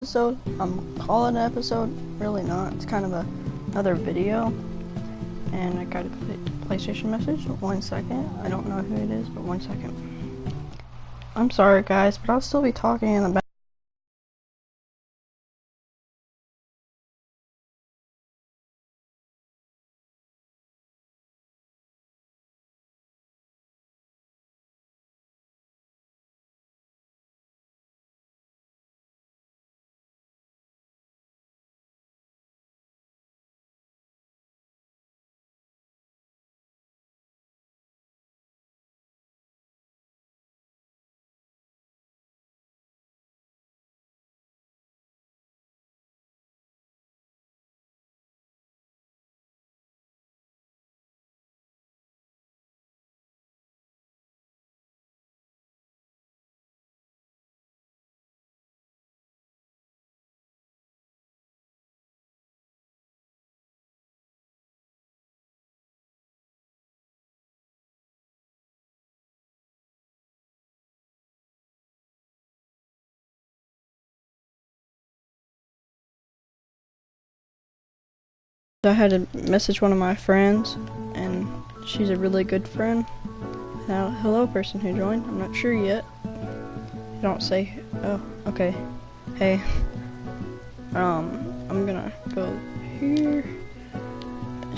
Episode. I'm calling it an episode. Really not. It's kind of another video. And I got a PlayStation message. 1 second. I don't know who it is, but 1 second. I'm sorry, guys, but I'll still be talking in the back. I had to message one of my friends, and she's a really good friend. Now, hello, person who joined. I'm not sure yet. You don't say. Oh, okay. Hey. I'm gonna go here.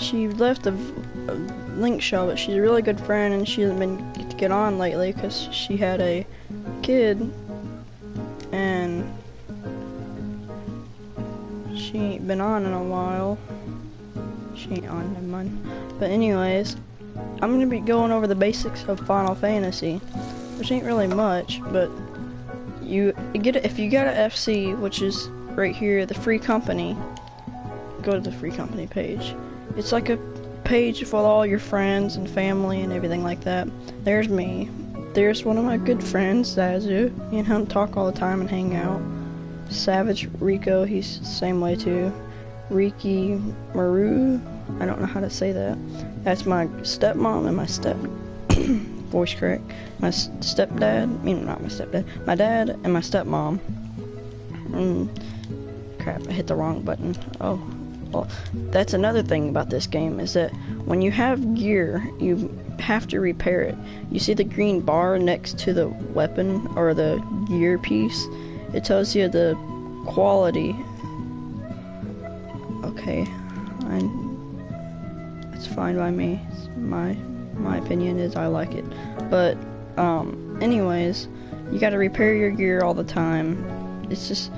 She left a link show, but she's a really good friend, and she hasn't been to get on lately because she had a kid, and she ain't been on in a while. She ain't on, never mind. But anyways, I'm gonna be going over the basics of Final Fantasy, which ain't really much, but you get it if you got an FC, which is right here, the free company. Go to the free company page. It's like a page with all your friends and family and everything like that. There's me. There's one of my good friends, Zazu. Me and him talk all the time and hang out. Savage Rico, he's the same way too. Riki Maru, I don't know how to say that. That's my stepmom and my voice correct. My stepdad, not my stepdad, my dad and my stepmom. Crap, I hit the wrong button. Oh, well, that's another thing about this game, is that when you have gear, you have to repair it. You see the green bar next to the weapon or the gear piece? It tells you the quality. Okay, it's fine by me. My opinion is I like it. But anyways, you gotta repair your gear all the time. It's just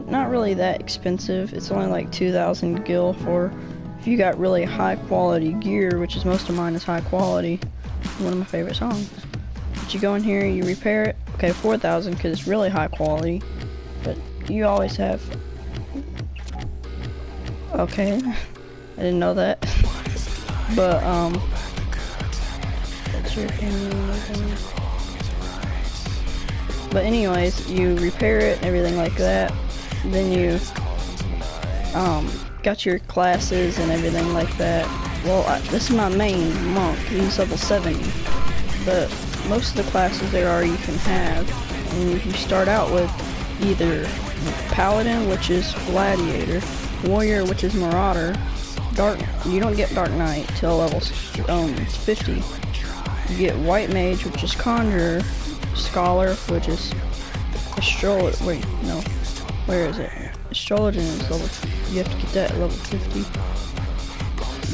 not really that expensive. It's only like 2,000 gil for if you got really high quality gear, which is most of mine is high quality. One of my favorite songs. But you go in here, you repair it. Okay, 4,000 because it's really high quality. But you always have. Okay, I didn't know that. But that's your opinion. But anyways, you repair it and everything like that. Then you got your classes and everything like that. Well, this is my main monk. He's level 70. But most of the classes there are you can have, and you start out with either Paladin, which is Gladiator, Warrior, which is Marauder, you don't get Dark Knight till level 50. You get White Mage, which is Conjurer, Scholar, which is Astrologer. Wait, no, where is it? Astrologer is level. You have to get that at level 50.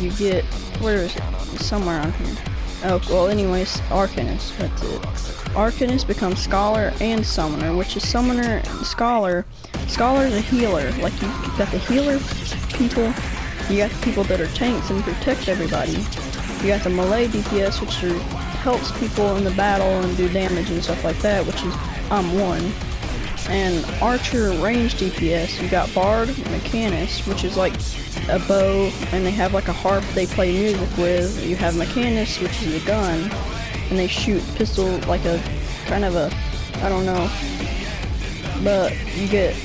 You get, where is it? It's somewhere on here. Oh, well, anyways, Arcanist. That's it. Arcanist becomes Scholar and Summoner, which is Summoner and Scholar. Scholar is a healer. Like, you got the healer people, you got the people that are tanks and protect everybody. You got the melee DPS, which helps people in the battle and do damage and stuff like that, which is I'm one. And Archer range DPS, you got Bard, Mechanist, which is like a bow, and they have like a harp they play music with. You have Mechanist, which is a gun, and they shoot pistol like a kind of a, I don't know. But you get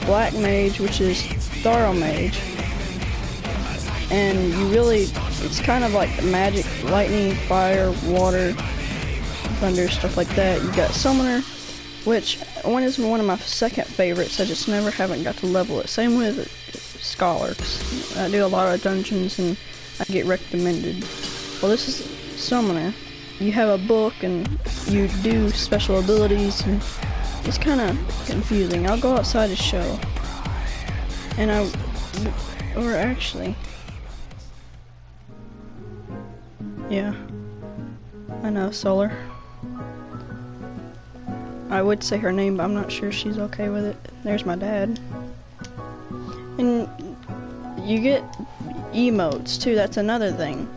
Black Mage, which is Tharo Mage, and you really, it's kind of like magic, lightning, fire, water, thunder, stuff like that. You got Summoner, which one is one of my second favorites. I just never haven't got to level it. Same with Scholar. 'Cause I do a lot of dungeons and I get recommended. Well, this is Summoner. You have a book and you do special abilities, and it's kind of confusing. I'll go outside to show. And or actually, yeah, I know Solar. I would say her name, but I'm not sure she's okay with it. There's my dad. And you get emotes too, that's another thing.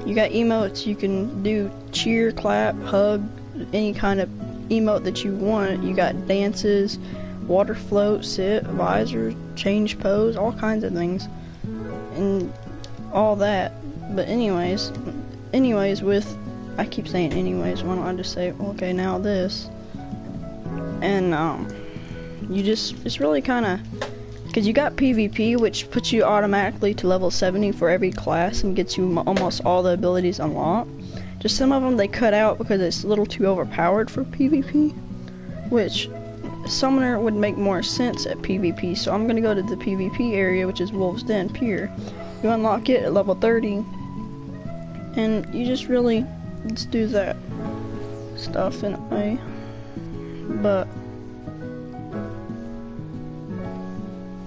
You got emotes, you can do cheer, clap, hug, any kind of emote that you want. You got dances, water float, sit, visor, change pose, all kinds of things. And all that. But anyways with, I keep saying anyways, why don't I just say, okay, now this. And you just, it's really kind of, because you got PvP, which puts you automatically to level 70 for every class and gets you almost all the abilities unlocked. Just some of them they cut out because it's a little too overpowered for PvP, which Summoner would make more sense at PvP. So I'm going to go to the PvP area, which is Wolf's Den Pier. You unlock it at level 30, and you just really just do that stuff in a way. But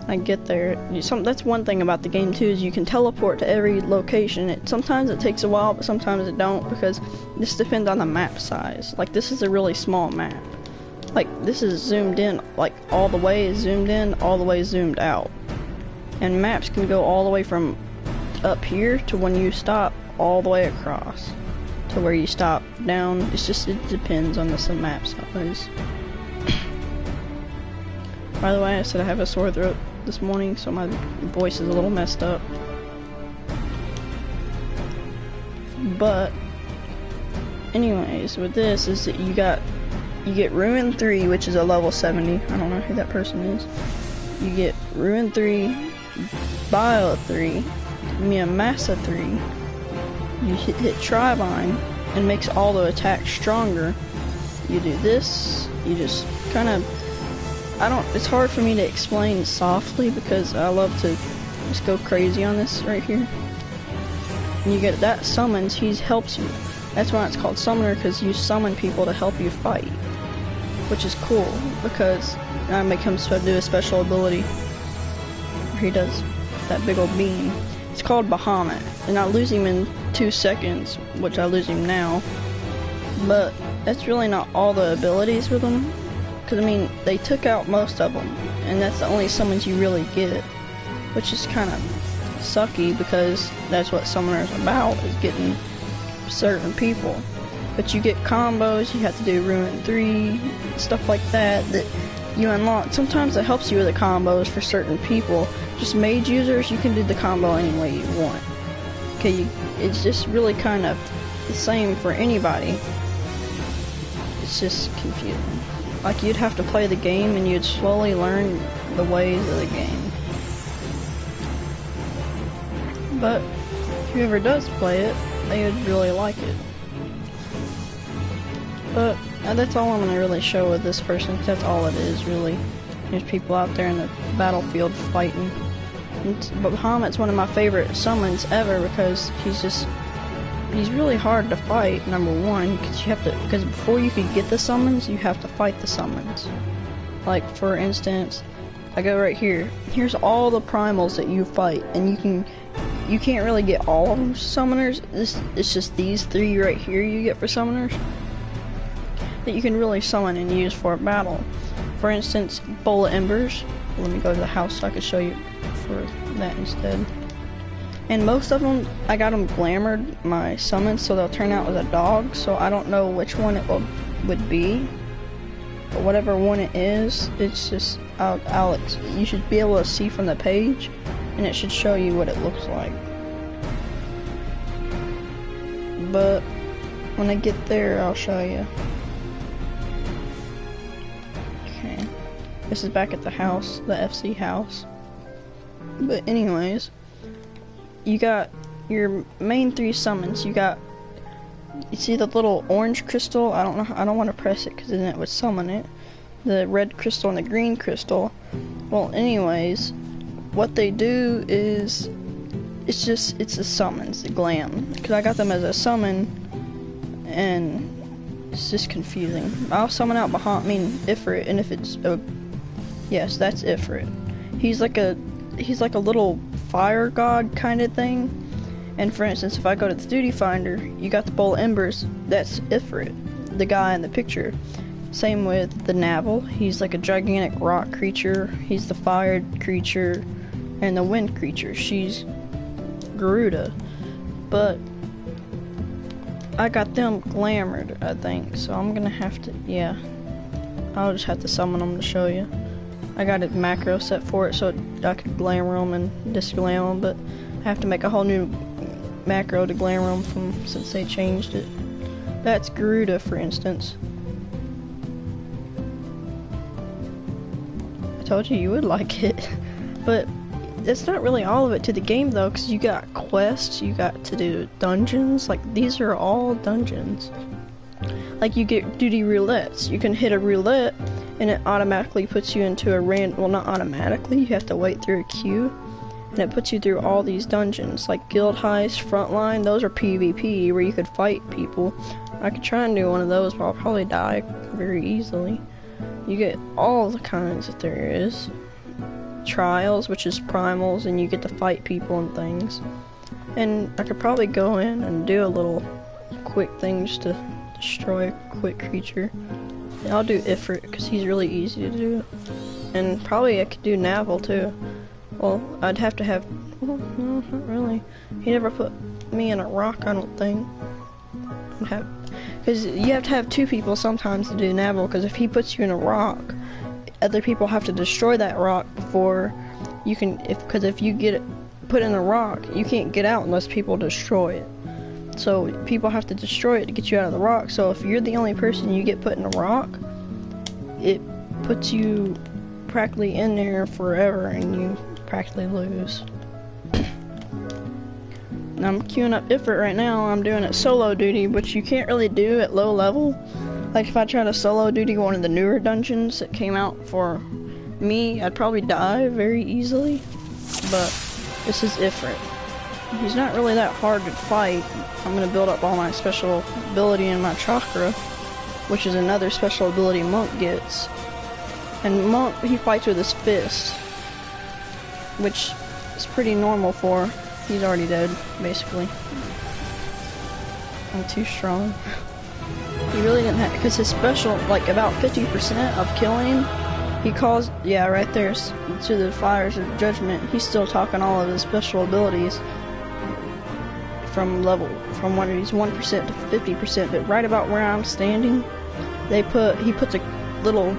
I get there. That's one thing about the game too, is you can teleport to every location. Sometimes it takes a while, but sometimes it don't, because this depends on the map size. Like, this is a really small map. Like, this is zoomed in, like all the way zoomed in, all the way zoomed out. And maps can go all the way from up here to when you stop, all the way across to where you stop down. It depends on the map size. By the way, I said I have a sore throat this morning, so my voice is a little messed up. But anyways, with this is that you get Ruin 3, which is a level 70. I don't know who that person is. You get Ruin 3, Bio 3, Miamasa 3. You hit Tribine and makes all the attacks stronger. You do this, you just kind of, it's hard for me to explain softly because I love to just go crazy on this right here. And you get that summons, he helps you. That's why it's called Summoner, because you summon people to help you fight. Which is cool, because I make him do a special ability where he does that big old beam. It's called Bahamut, and I lose him in 2 seconds, which I lose him now. But that's really not all the abilities with him. Because, I mean, they took out most of them, and that's the only summons you really get, which is kind of sucky, because that's what Summoner's about, is getting certain people. But you get combos, you have to do Ruin 3, stuff like that you unlock. Sometimes it helps you with the combos for certain people. Just mage users, you can do the combo any way you want. Okay, it's just really kind of the same for anybody. It's just confusing. Like, you'd have to play the game and you'd slowly learn the ways of the game. But whoever does play it, they would really like it. But that's all I'm going to really show with this person, because that's all it is, really. There's people out there in the battlefield fighting. But Bahamut's one of my favorite summons ever, because he's really hard to fight, number one, because before you could get the summons, you have to fight the summons. Like, for instance, I go right here. Here's all the primals that you fight, and you can't really get all of them summoners. It's just these 3 right here you get for summoners that you can really summon and use for a battle. For instance, Bowl of Embers. Let me go to the house so I can show you for that instead. And most of them, I got them glamored, my summons, so they'll turn out as a dog, so I don't know which one it would be. But whatever one it is, it's just, you should be able to see from the page, and it should show you what it looks like. But when I get there, I'll show you. Okay. This is back at the house, the FC house. But anyways, you got your main 3 summons. You see the little orange crystal? I don't want to press it because then it would summon it. the red crystal and the green crystal. Well, anyways, what they do is, it's a summons, the glam. Because I got them as a summon, and it's just confusing. I'll summon out Ifrit, and if it's yes, that's Ifrit. He's like a little fire god kind of thing. And for instance, if I go to the duty finder, you got the bowl of embers, that's Ifrit, the guy in the picture. Same with the Navel, he's like a gigantic rock creature. He's the fire creature, and the wind creature, she's Garuda. But I got them glamored, I think, so I'm gonna have to, yeah, I'll just have to summon them to show you. I got a macro set for it so I could glamour them and disglam them, but I have to make a whole new macro to glamour them since they changed it. That's Garuda, for instance. I told you would like it, but it's not really all of it to the game though, because you got quests, you got to do dungeons. Like, these are all dungeons. Like, you get duty roulettes. You can hit a roulette and it automatically puts you into a well, not automatically, you have to wait through a queue, and it puts you through all these dungeons, like Guild Heist, Frontline. Those are PvP, where you could fight people. I could try and do one of those, but I'll probably die very easily. You get all the kinds that there is. Trials, which is primals, and you get to fight people and things. And I could probably go in and do a little quick thing just to destroy a quick creature. And I'll do Ifrit, because he's really easy to do. And probably I could do Navel too. Well, I'd have to have, well, no, not really. He never put me in a rock, I don't think. Because you have to have two people sometimes to do Navel, because if he puts you in a rock, other people have to destroy that rock before you can, because if you get it put in a rock, you can't get out unless people destroy it. So people have to destroy it to get you out of the rock. So if you're the only person you get put in a rock, it puts you practically in there forever and you practically lose. Now I'm queuing up Ifrit right now. I'm doing it solo duty, which you can't really do at low level. Like, if I try to solo duty one of the newer dungeons that came out for me, I'd probably die very easily. But this is Ifrit. He's not really that hard to fight. I'm gonna build up all my special ability in my chakra, which is another special ability Monk gets. And Monk, he fights with his fist, which is pretty normal for. He's already dead, basically. I'm too strong. He really didn't have, because his special, like about 50% of killing, he calls, yeah, right there, to the fires of judgment. He's still talking all of his special abilities from when he's 1% to 50%, but right about where I'm standing, he puts a little,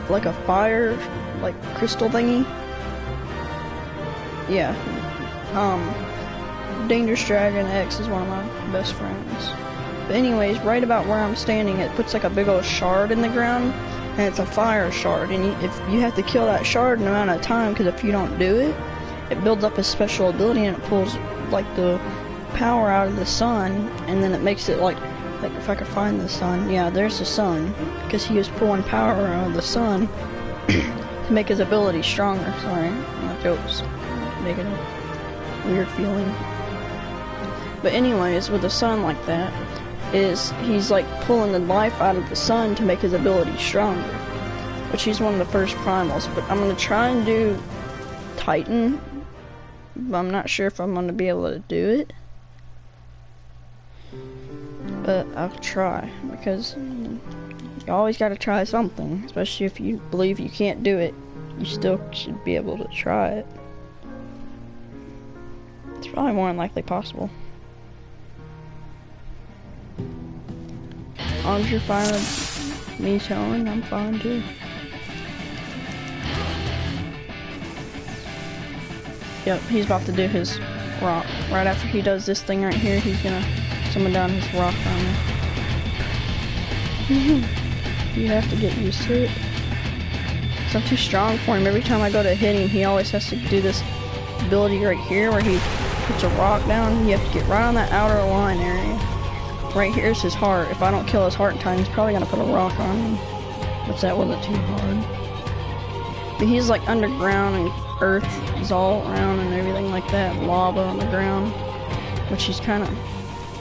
like a fire, like crystal thingy. Yeah. Dangerous Dragon X is one of my best friends. But anyways, right about where I'm standing, it puts like a big old shard in the ground, and it's a fire shard, and if you have to kill that shard in an amount of time, because if you don't do it, it builds up a special ability and it pulls like the power out of the sun, and then it makes it like if I could find the sun, yeah, there's the sun, because he was pulling power out of the sun to make his ability stronger. Sorry, my joke's making a weird feeling. But anyways, with the sun like that, he's like pulling the life out of the sun to make his ability stronger, which he's one of the first primals. But I'm gonna try and do Titan, but I'm not sure if I'm gonna be able to do it. But I'll try, because you always gotta try something, especially if you believe you can't do it. You still should be able to try it. It's probably more than likely possible. As long as you're fine with me showing, I'm fine too. Yep, he's about to do his rock. Right after he does this thing right here, he's gonna summon down his rock armor. You have to get used to it. So I'm too strong for him. Every time I go to hit him, he always has to do this ability right here where he puts a rock down. You have to get right on that outer line area. Right here's his heart. If I don't kill his heart in time, he's probably gonna put a rock on me. which that wasn't too hard. But he's like underground and earth is all around and everything like that, lava on the ground, which is kind of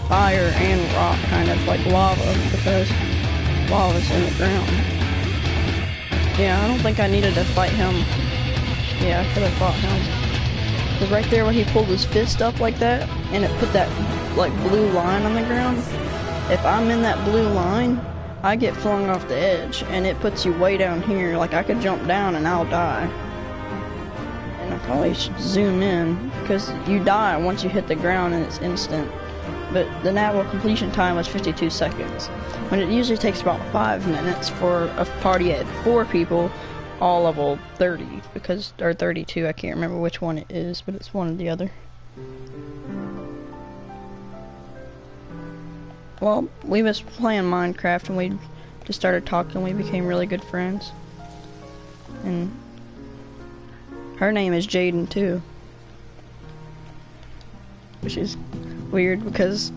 fire and rock, kind of like lava, because lava's in the ground. Yeah, I don't think I needed to fight him. Yeah, I could have fought him. Because right there when he pulled his fist up like that, and it put that like blue line on the ground, if I'm in that blue line, I get flung off the edge, and it puts you way down here. Like, I could jump down and I'll die. And I probably should zoom in, because you die once you hit the ground and it's instant. But the Naval completion time was 52 seconds, when it usually takes about 5 minutes for a party at 4 people, all level 30, because, or 32, I can't remember which one it is, but it's one or the other. Well, we was playing Minecraft and we just started talking. We became really good friends. And her name is Jaden too. Which is weird because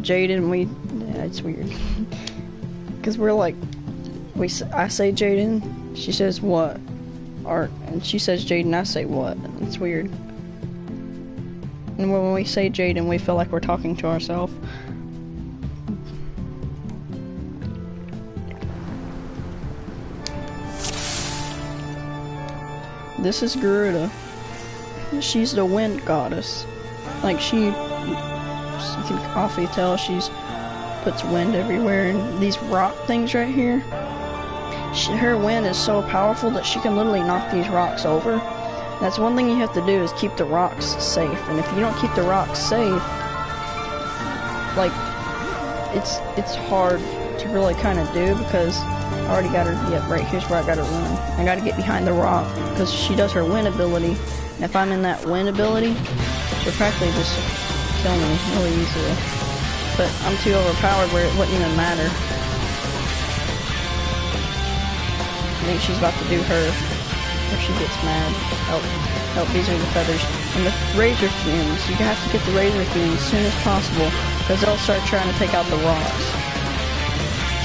Jaden, yeah, it's weird. Because we're like, I say Jaden, she says what? And she says Jaden, I say what? It's weird. And when we say Jaden, we feel like we're talking to ourselves. This is Garuda. She's the wind goddess. Like you can awfully tell she's puts wind everywhere, and these rock things right here, her wind is so powerful that she can literally knock these rocks over. That's one thing you have to do, is keep the rocks safe. And if you don't keep the rocks safe, like it's hard to really kind of do, because I already got her. Yep, right here's where I gotta run. I gotta get behind the rock because she does her wind ability. And if I'm in that wind ability, she'll practically just kill me really easily. But I'm too overpowered where it wouldn't even matter. I think she's about to do her, where she gets mad. Oh, these are the feathers. And the razor fumes. You have to get the razor fumes as soon as possible, because they'll start trying to take out the rocks.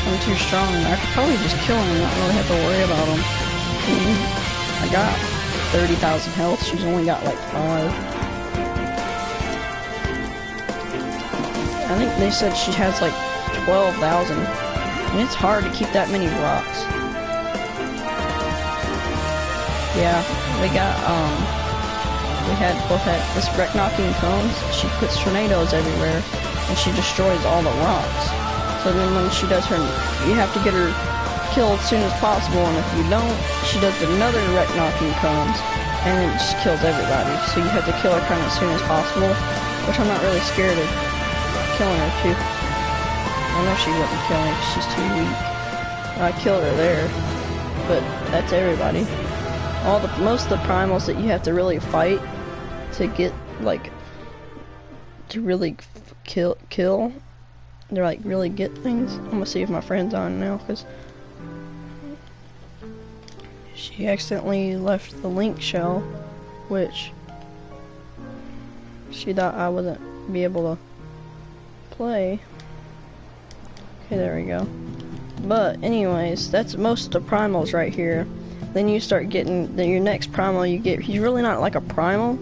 I'm too strong. I could probably just kill him and not really have to worry about him. I got 30,000 health. She's only got like 5. I think they said she has like 12,000. And it's hard to keep that many rocks. Yeah, we both had this Reknocking cones. She puts tornadoes everywhere, and she destroys all the rocks. So then when she does her, you have to get her killed as soon as possible, and if you don't, she does another Reknocking cones, and it just kills everybody. So you have to kill her kind of as soon as possible, which I'm not really scared of killing her too. I know she wouldn't kill me because she's too weak. I killed her there, but that's everybody. Most of the primals that you have to really fight to get, like, to really kill, they're like really get things. I'm gonna see if my friend's on now, because she accidentally left the link shell, which she thought I wouldn't be able to play. Okay, there we go. But anyways, that's most of the primals right here. Then you start getting your next primal you get. He's really not like a primal.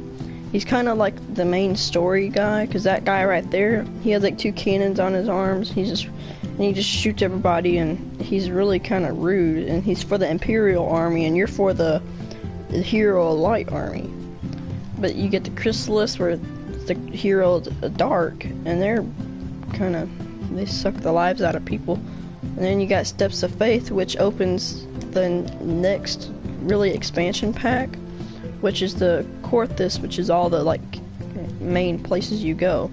He's kind of like the main story guy, because that guy right there, he has like 2 cannons on his arms. He just shoots everybody, and he's really kind of rude. And he's for the Imperial Army, and you're for the Hero Light Army. But you get the Chrysalis, where the Hero Dark, and they're kind of, they suck the lives out of people. And then you got Steps of Faith, which opens the next really expansion pack, which is the Korthus, which is all the like main places you go.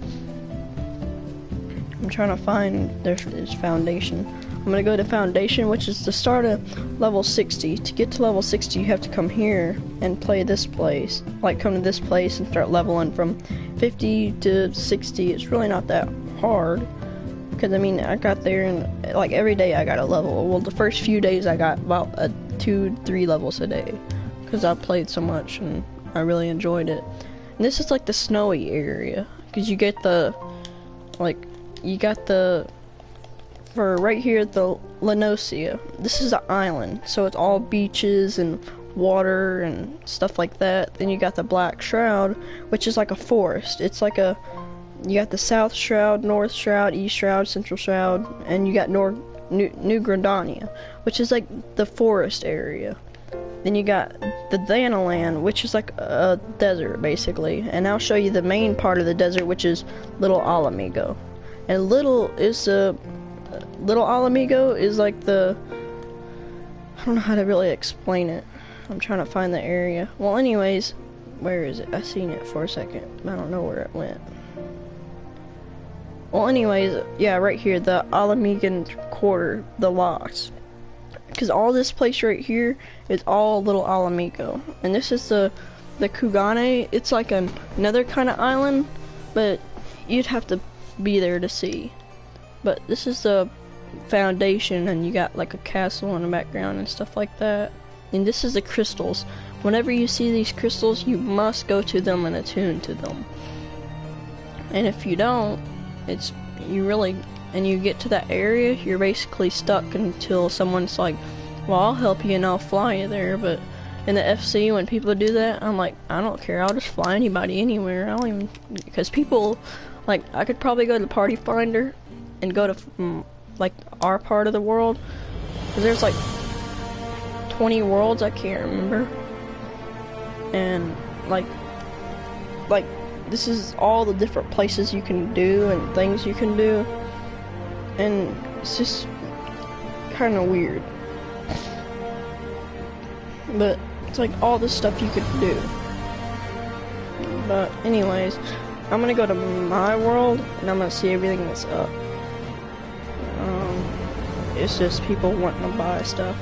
I'm trying to find there's Foundation. I'm gonna go to Foundation, which is the start of level 60. To get to level 60, you have to come here and play this place. Like, come to this place and start leveling from 50 to 60. It's really not that hard. Because, I mean, I got there and, like, every day I got a level. Well, the first few days I got about 2-3 levels a day. Because I played so much and I really enjoyed it. And this is, like, the snowy area. Because you get the, like, you got the, for right here, the Lenosia. This is an island, so it's all beaches and water and stuff like that. Then you got the Black Shroud, which is like a forest. It's like a, you got the South Shroud, North Shroud, East Shroud, Central Shroud, and you got New Granadania, which is like the forest area. Then you got the Danaland, which is like a desert basically, and I'll show you the main part of the desert, which is Little Alamigo. And Little Alamigo is like the, I don't know how to really explain it. I'm trying to find the area. Well, anyways, where is it? I seen it for a second. I don't know where it went. Well, anyways, yeah, right here, the Alamigan Quarter, the locks. Because all this place right here is all Little Alamigo. And this is the Kugane. It's like another kind of island, but you'd have to be there to see. But this is the foundation, and you got like a castle in the background and stuff like that. And this is the crystals. Whenever you see these crystals, you must go to them and attune to them. And if you don't, and you get to that area, you're basically stuck until someone's like, well, I'll help you and I'll fly you there. But in the FC, when people do that, I'm like, I don't care, I'll just fly anybody anywhere. I don't even, because people, like, I could probably go to Party Finder and go to, like, our part of the world, because there's like 20 worlds, I can't remember. And like this is all the different places you can do and things you can do, and it's just kind of weird, but it's like all the stuff you could do. But anyways, I'm gonna go to my world and I'm gonna see everything that's up. It's just people wanting to buy stuff.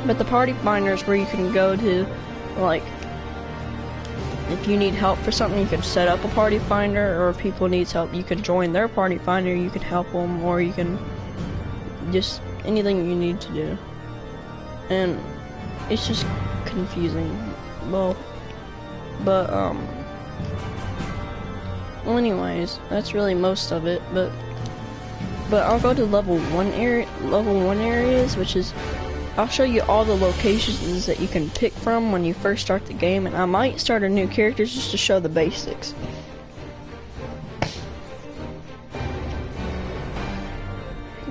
But the Party Finder is where you can go to, like, if you need help for something, you can set up a Party Finder, or if people need help, you can join their Party Finder, you can help them, or you can just anything you need to do. And it's just confusing. Well, anyways, that's really most of it, but I'll go to level 1 areas, which is, I'll show you all the locations that you can pick from when you first start the game, and I might start a new character just to show the basics.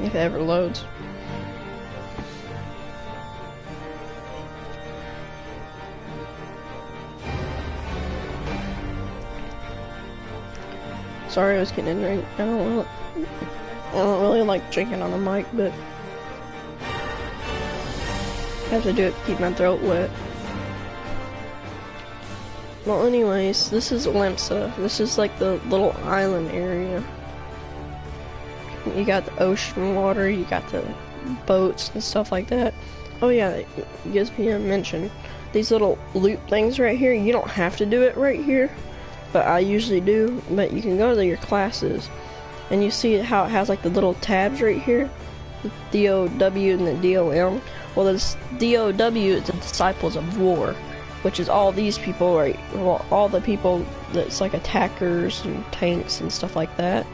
If it ever loads. Sorry, I was getting a drink. I don't really like drinking on the mic, but I have to do it to keep my throat wet. Well, anyways, this is Lemsa. This is like the little island area. You got the ocean water, you got the boats and stuff like that. Oh yeah, it gives me a mention. These little loop things right here, you don't have to do it right here, but I usually do. But you can go to your classes, and you see how it has like the little tabs right here, the DOW and the DOM. Well, this DOW is the Disciples of War, which is all these people, right? Well, all the people that's like attackers and tanks and stuff like that.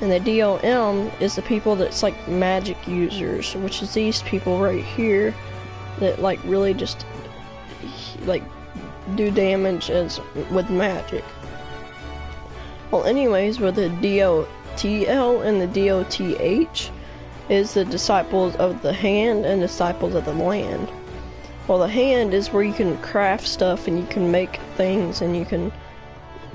And the DOM is the people that's like magic users, which is these people right here that like really just like do damage with magic. Well, anyways, with the DOTL and the DOTH is the Disciples of the Hand and Disciples of the Land. Well, the Hand is where you can craft stuff and you can make things, and you can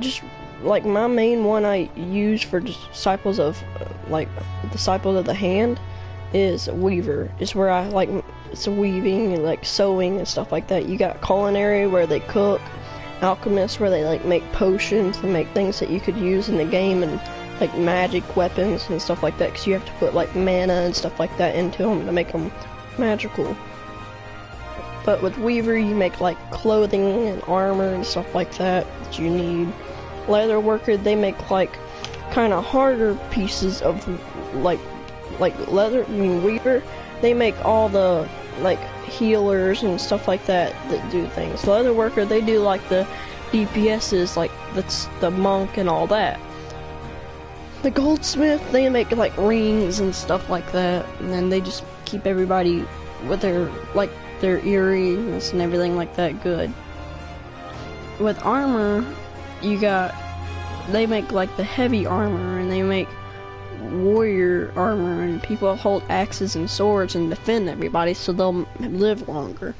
just, like, my main one I use for Disciples of the Hand is Weaver. It's where I like, it's weaving and like sewing and stuff like that. You got Culinary where they cook, Alchemist where they like make potions and make things that you could use in the game, and like magic weapons and stuff like that, because you have to put like mana and stuff like that into them to make them magical. But with Weaver, you make like clothing and armor and stuff like that that you need. Leather Worker, they make like kind of harder pieces of like leather. Weaver, they make all the like healers and stuff like that that do things. Leather Worker, they do like the DPSs, like that's the monk and all that. The goldsmith, they make like rings and stuff like that, and then they just keep everybody with their earrings and everything like that good. With armor, they make like the heavy armor, and they make warrior armor, and people hold axes and swords and defend everybody so they'll live longer.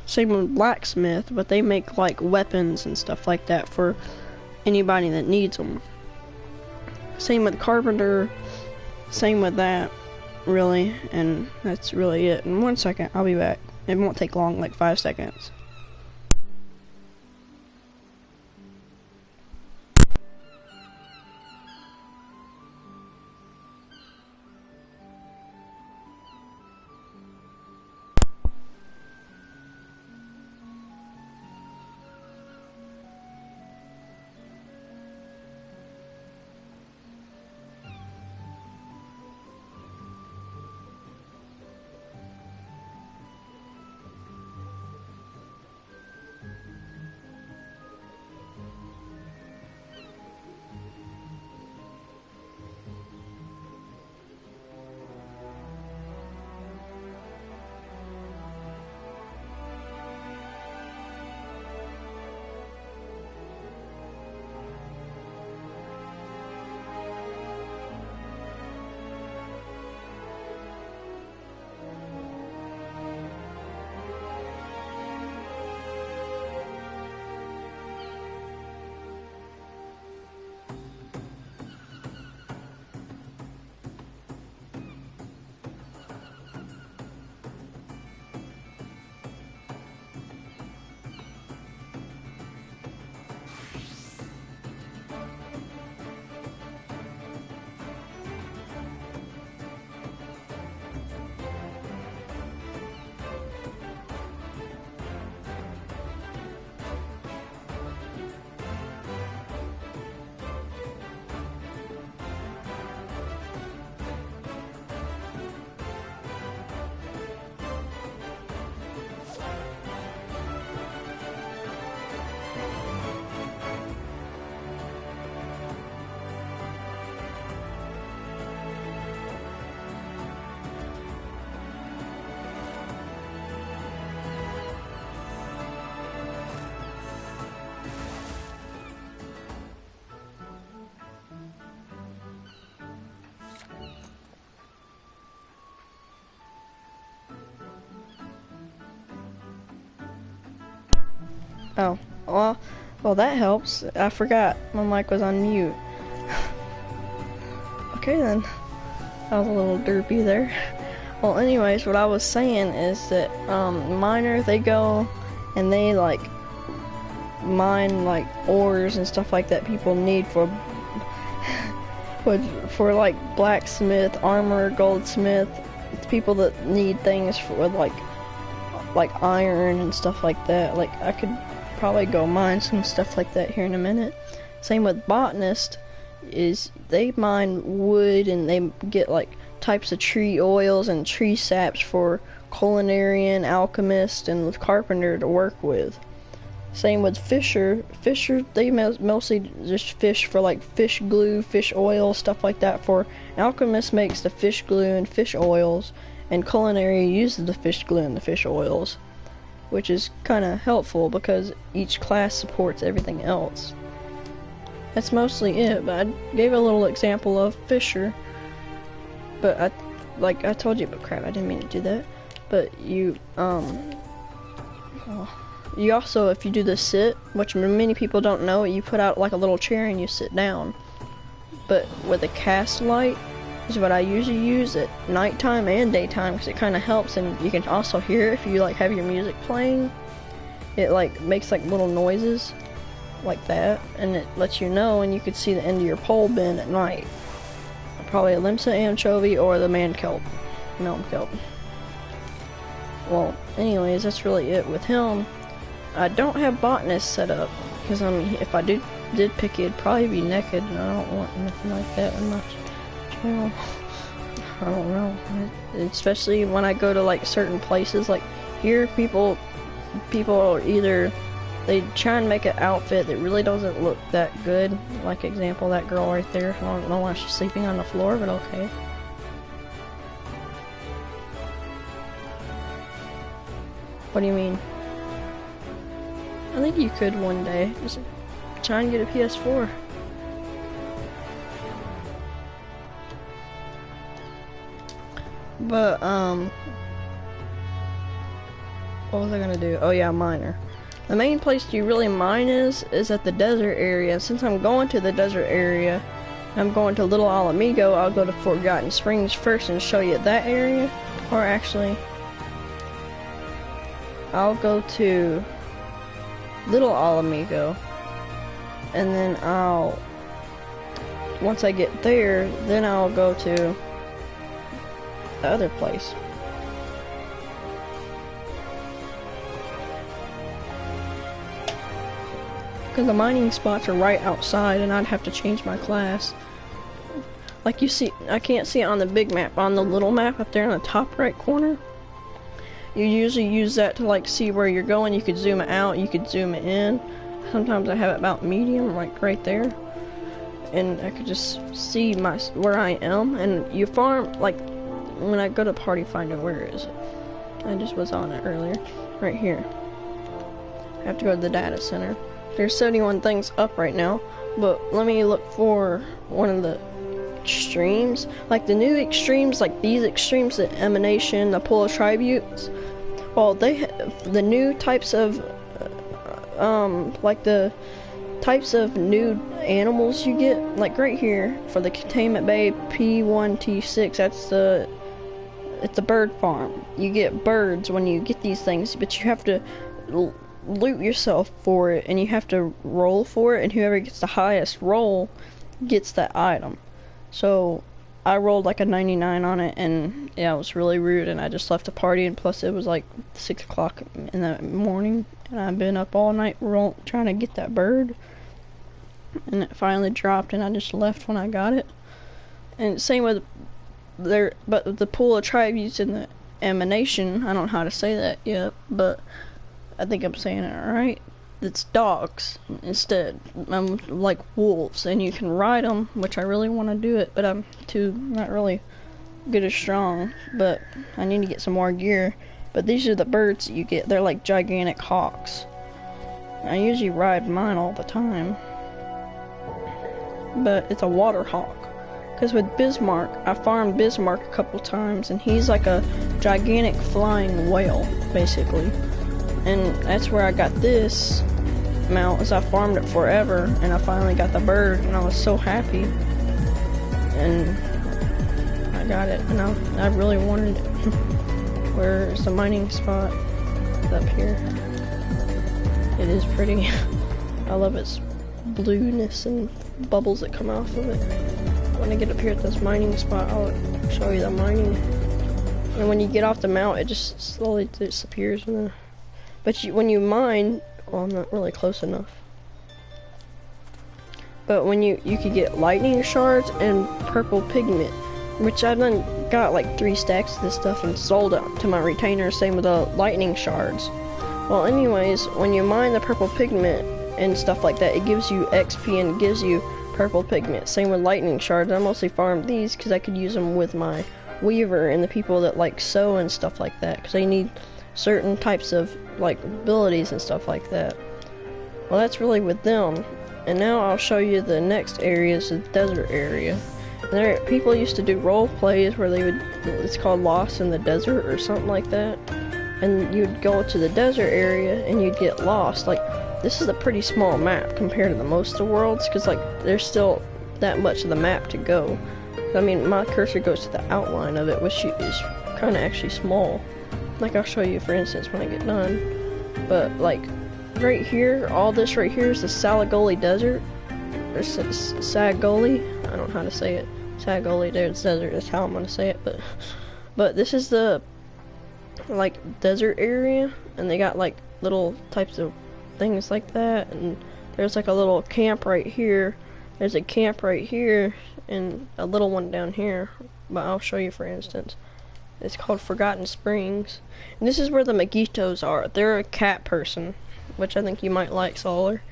Same with blacksmith, but they make like weapons and stuff like that for anybody that needs them. Same with carpenter, same with that, really, and that's really it. In 1 second, I'll be back. It won't take long, like 5 seconds. Oh, well that helps. I forgot my mic was on mute. Okay then, that was a little derpy there. Well anyways, what I was saying is that miner, they go and they like mine like ores and stuff like that people need for for like blacksmith, armor, goldsmith. It's people that need things for like iron and stuff like that. Like I could probably go mine some stuff like that here in a minute. Same with botanist, is they mine wood and they get like types of tree oils and tree saps for culinarian, alchemist, and with carpenter to work with. Same with fisher. Fisher, they mostly just fish for like fish glue, fish oil, stuff like that. For alchemist makes the fish glue and fish oils, and culinary uses the fish glue and the fish oils, which is kind of helpful because each class supports everything else. That's mostly it, but I gave a little example of fisher. But I told you, but crap, I didn't mean to do that. But you also, if you do the sit, which many people don't know, you put out like a little chair and you sit down. But with a cast light is what I usually use at nighttime and daytime, because it kind of helps, and you can also hear if you like have your music playing. It like makes like little noises like that, and it lets you know, and you could see the end of your pole bin at night. Probably a Limsa anchovy or the man kelp, mountain kelp. Well, anyways, that's really it with him. I don't have botanist set up, because I mean, if I did pick it, it'd probably be naked, and I don't want nothing like that in my channel. I don't know. Especially when I go to like certain places, like here, people are either they try and make an outfit that really doesn't look that good. Like example, that girl right there. I don't know why she's sleeping on the floor, but okay. What do you mean? I think you could one day. Just try and get a PS4. But, what was I gonna do? Oh yeah, miner. The main place you really mine is at the desert area. Since I'm going to the desert area, I'm going to Little Alamigo, I'll go to Forgotten Springs first and show you that area. Or actually, I'll go to Little Alamigo, and then once I get there, then I'll go to the other place. Because the mining spots are right outside and I'd have to change my class. Like you see, I can't see it on the big map. On the little map up there in the top right corner, you usually use that to like see where you're going. You could zoom it out, you could zoom it in. Sometimes I have it about medium, like right there. And I could just see where I am. And you farm, like when I go to Party Finder, where is it? I just was on it earlier. Right here. I have to go to the data center. There's 71 things up right now, but let me look for one of the extremes. Like the new extremes, like these extremes, the Emanation, the Polar Tributes. Well, they have the new types of, like the types of new animals you get. Like right here, for the Containment Bay P1T6, it's a bird farm. You get birds when you get these things, but you have to loot yourself for it, and you have to roll for it, and whoever gets the highest roll gets that item. So I rolled like a 99 on it, and yeah, it was really rude, and I just left the party, and plus it was like 6 o'clock in the morning, and I've been up all night trying to get that bird, and it finally dropped, and I just left when I got it. And same with but the Pool of Tributes and the Emanation, I don't know how to say that yet, but I think I'm saying it right. It's dogs instead, like wolves, and you can ride them, which I really want to do it, but I'm not really good or strong, but I need to get some more gear. But these are the birds that you get. They're like gigantic hawks. I usually ride mine all the time, but it's a water hawk. Because with Bismarck, I farmed Bismarck a couple times, and he's like a gigantic flying whale, basically. And that's where I got this mount, as I farmed it forever, and I finally got the bird, and I was so happy. And I got it, and I really wanted it. Where's the mining spot? It's up here. It is pretty. I love its blueness and bubbles that come off of it. When I get up here at this mining spot, I'll show you the mining. And when you get off the mount, it just slowly disappears. But when you mine, well, I'm not really close enough. But when you could get lightning shards and purple pigment, which I've done got like 3 stacks of this stuff and sold it to my retainer. Same with the lightning shards. Well, anyways, when you mine the purple pigment and stuff like that, it gives you XP and gives you purple pigment. Same with lightning shards. I mostly farmed these because I could use them with my weaver and the people that like sew and stuff like that, because they need certain types of like abilities and stuff like that. Well, that's really with them. And now I'll show you the next area, is the desert area. There, people used to do role plays where they would, it's called Lost in the Desert or something like that. And you'd go to the desert area and you'd get lost. Like, this is a pretty small map compared to the most of the worlds, because like there's still that much of the map to go. I mean, my cursor goes to the outline of it, which is kind of actually small. Like, I'll show you for instance when I get done. But like right here, all this right here is the Salagoli Desert, or Sagoli. I don't know how to say it. Sagoli Desert, that's how I'm gonna say it. But this is the like desert area, and they got like little types of things like that. And there's like a little camp right here. There's a camp right here, and a little one down here. But I'll show you for instance. It's called Forgotten Springs. And this is where the Magitos are. They're a cat person. which I think you might like Solar.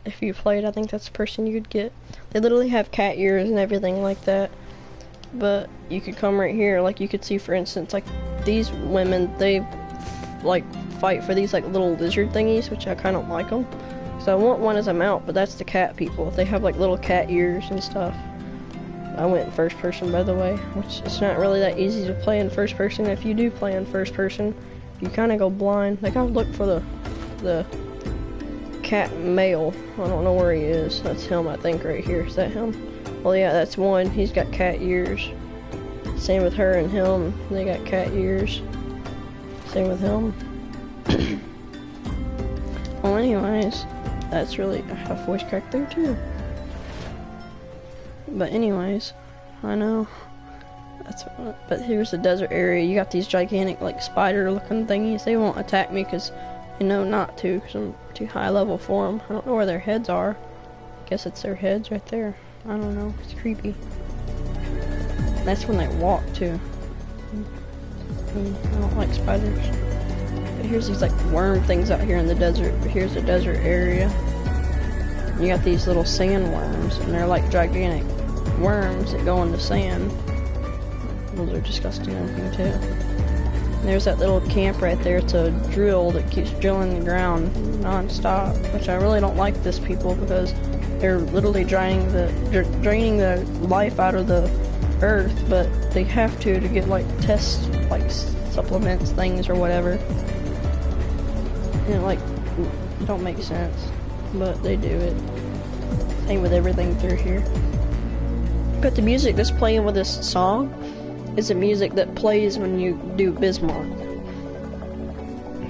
If you played, I think that's the person you'd get. They literally have cat ears and everything like that. But you could come right here, like you could see, for instance, like these women, they like fight for these like little lizard thingies, which I kind of like them. So I want one as a mount, but that's the cat people. They have like little cat ears and stuff. I went in first person, by the way, which it's not really that easy to play in first person. If you do play in first person, you kind of go blind. Like, I'll look for the cat male. I don't know where he is. That's him, I think, right here. Is that him? Well, yeah, that's one. He's got cat ears. Same with her and him. They got cat ears. Same with him. Well, anyways, that's really a voice crack there, too. But anyways, I know. But here's the desert area. You got these gigantic, like, spider-looking thingies. They won't attack me because they know not to, because I'm too high level for them. I don't know where their heads are. Guess it's their heads right there. I don't know. It's creepy. That's when they walk, too. I don't like spiders. But here's these, like, worm things out here in the desert. But here's the desert area. You got these little sandworms, and they're like gigantic worms that go into sand. Those are disgusting looking too. And there's that little camp right there. It's a drill that keeps drilling the ground non-stop, which I really don't like this people because they're literally draining the life out of the earth, but they have to get like test like supplements things or whatever. And it like don't make sense, but they do it. Same with everything through here. But the music that's playing with this song is the music that plays when you do Bismarck.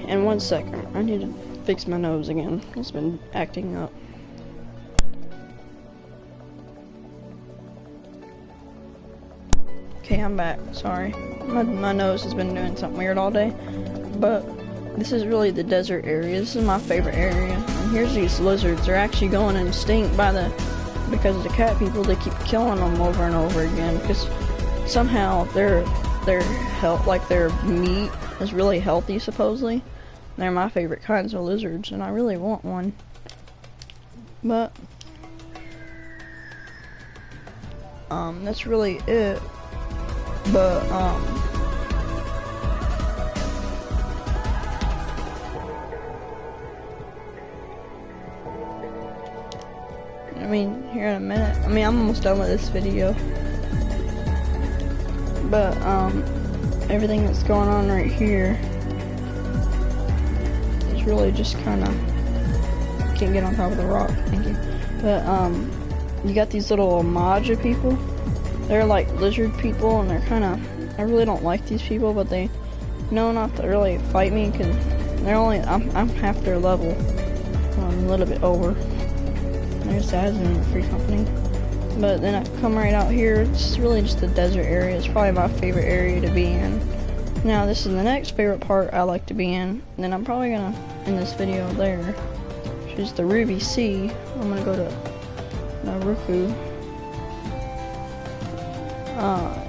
And 1 second, I need to fix my nose again. It's been acting up. Okay, I'm back. Sorry. My nose has been doing something weird all day. But this is really the desert area. This is my favorite area. And here's these lizards. They're actually going extinct because of the cat people. They keep killing them over and over again because somehow their health, like their meat, is really healthy supposedly. They're my favorite kinds of lizards, and I really want one. But that's really it. But I mean, here in a minute. I mean, I'm almost done with this video. But, everything that's going on right here is really just kind of... Can't get on top of the rock, thank you. But, you got these little Maja people. They're like lizard people, and they're kind of... I really don't like these people, but they know not to really fight me, because they're only... I'm half their level. I'm a little bit over. There's that in the free company. But then I come right out here. It's really just the desert area. It's probably my favorite area to be in. Now this is the next favorite part I like to be in. And then I'm probably gonna end this video there, which is the Ruby Sea. I'm gonna go to Naruku.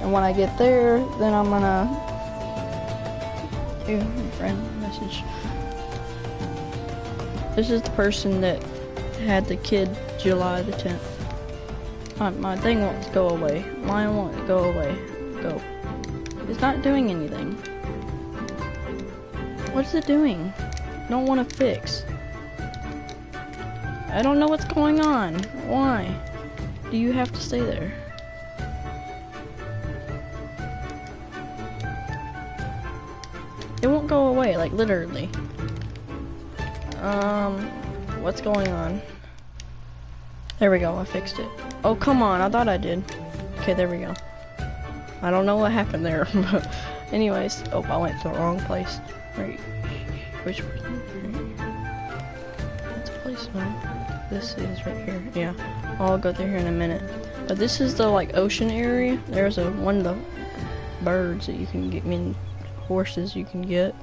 And when I get there, then I'm gonna give my friend a message. This is the person that had the kid July the 10th. My thing won't go away. Mine won't go away. Go. It's not doing anything. What's it doing? Don't want to fix. I don't know what's going on. Why? Do you have to stay there? It won't go away, like literally. What's going on? There we go, I fixed it. Oh, come on, I thought I did. Okay, there we go. I don't know what happened there, but anyways. Oh, I went to the wrong place. Right. Which one? What's the place now? This is right here. Yeah, I'll go there here in a minute. But this is the, like, ocean area. There's one of the birds that you can get, horses you can get.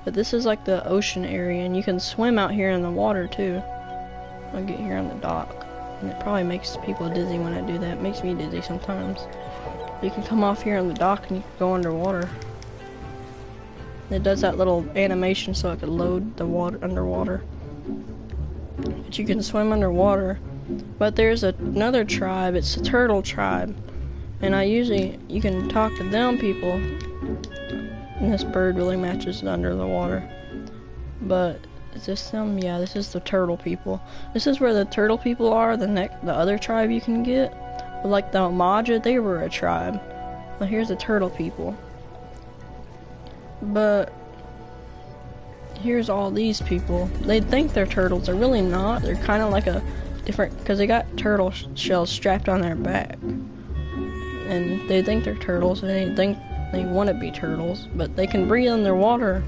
But this is, like, the ocean area, and you can swim out here in the water, too. I'll get here on the dock. And it probably makes people dizzy when I do that. It makes me dizzy sometimes. You can come off here on the dock and you can go underwater. It does that little animation so it can load the water underwater. but you can swim underwater. But there's another tribe, it's a turtle tribe. And you can talk to them people. And this bird really matches under the water. But is this them? Yeah, this is the turtle people. This is where the turtle people are, the other tribe you can get. But like the Umaja, they were a tribe. Well, here's the turtle people. But here's all these people. They think they're turtles, they're really not. They're kind of like a different, because they got turtle shells strapped on their back. And they think they're turtles, and they think they want to be turtles, but they can breathe underwater.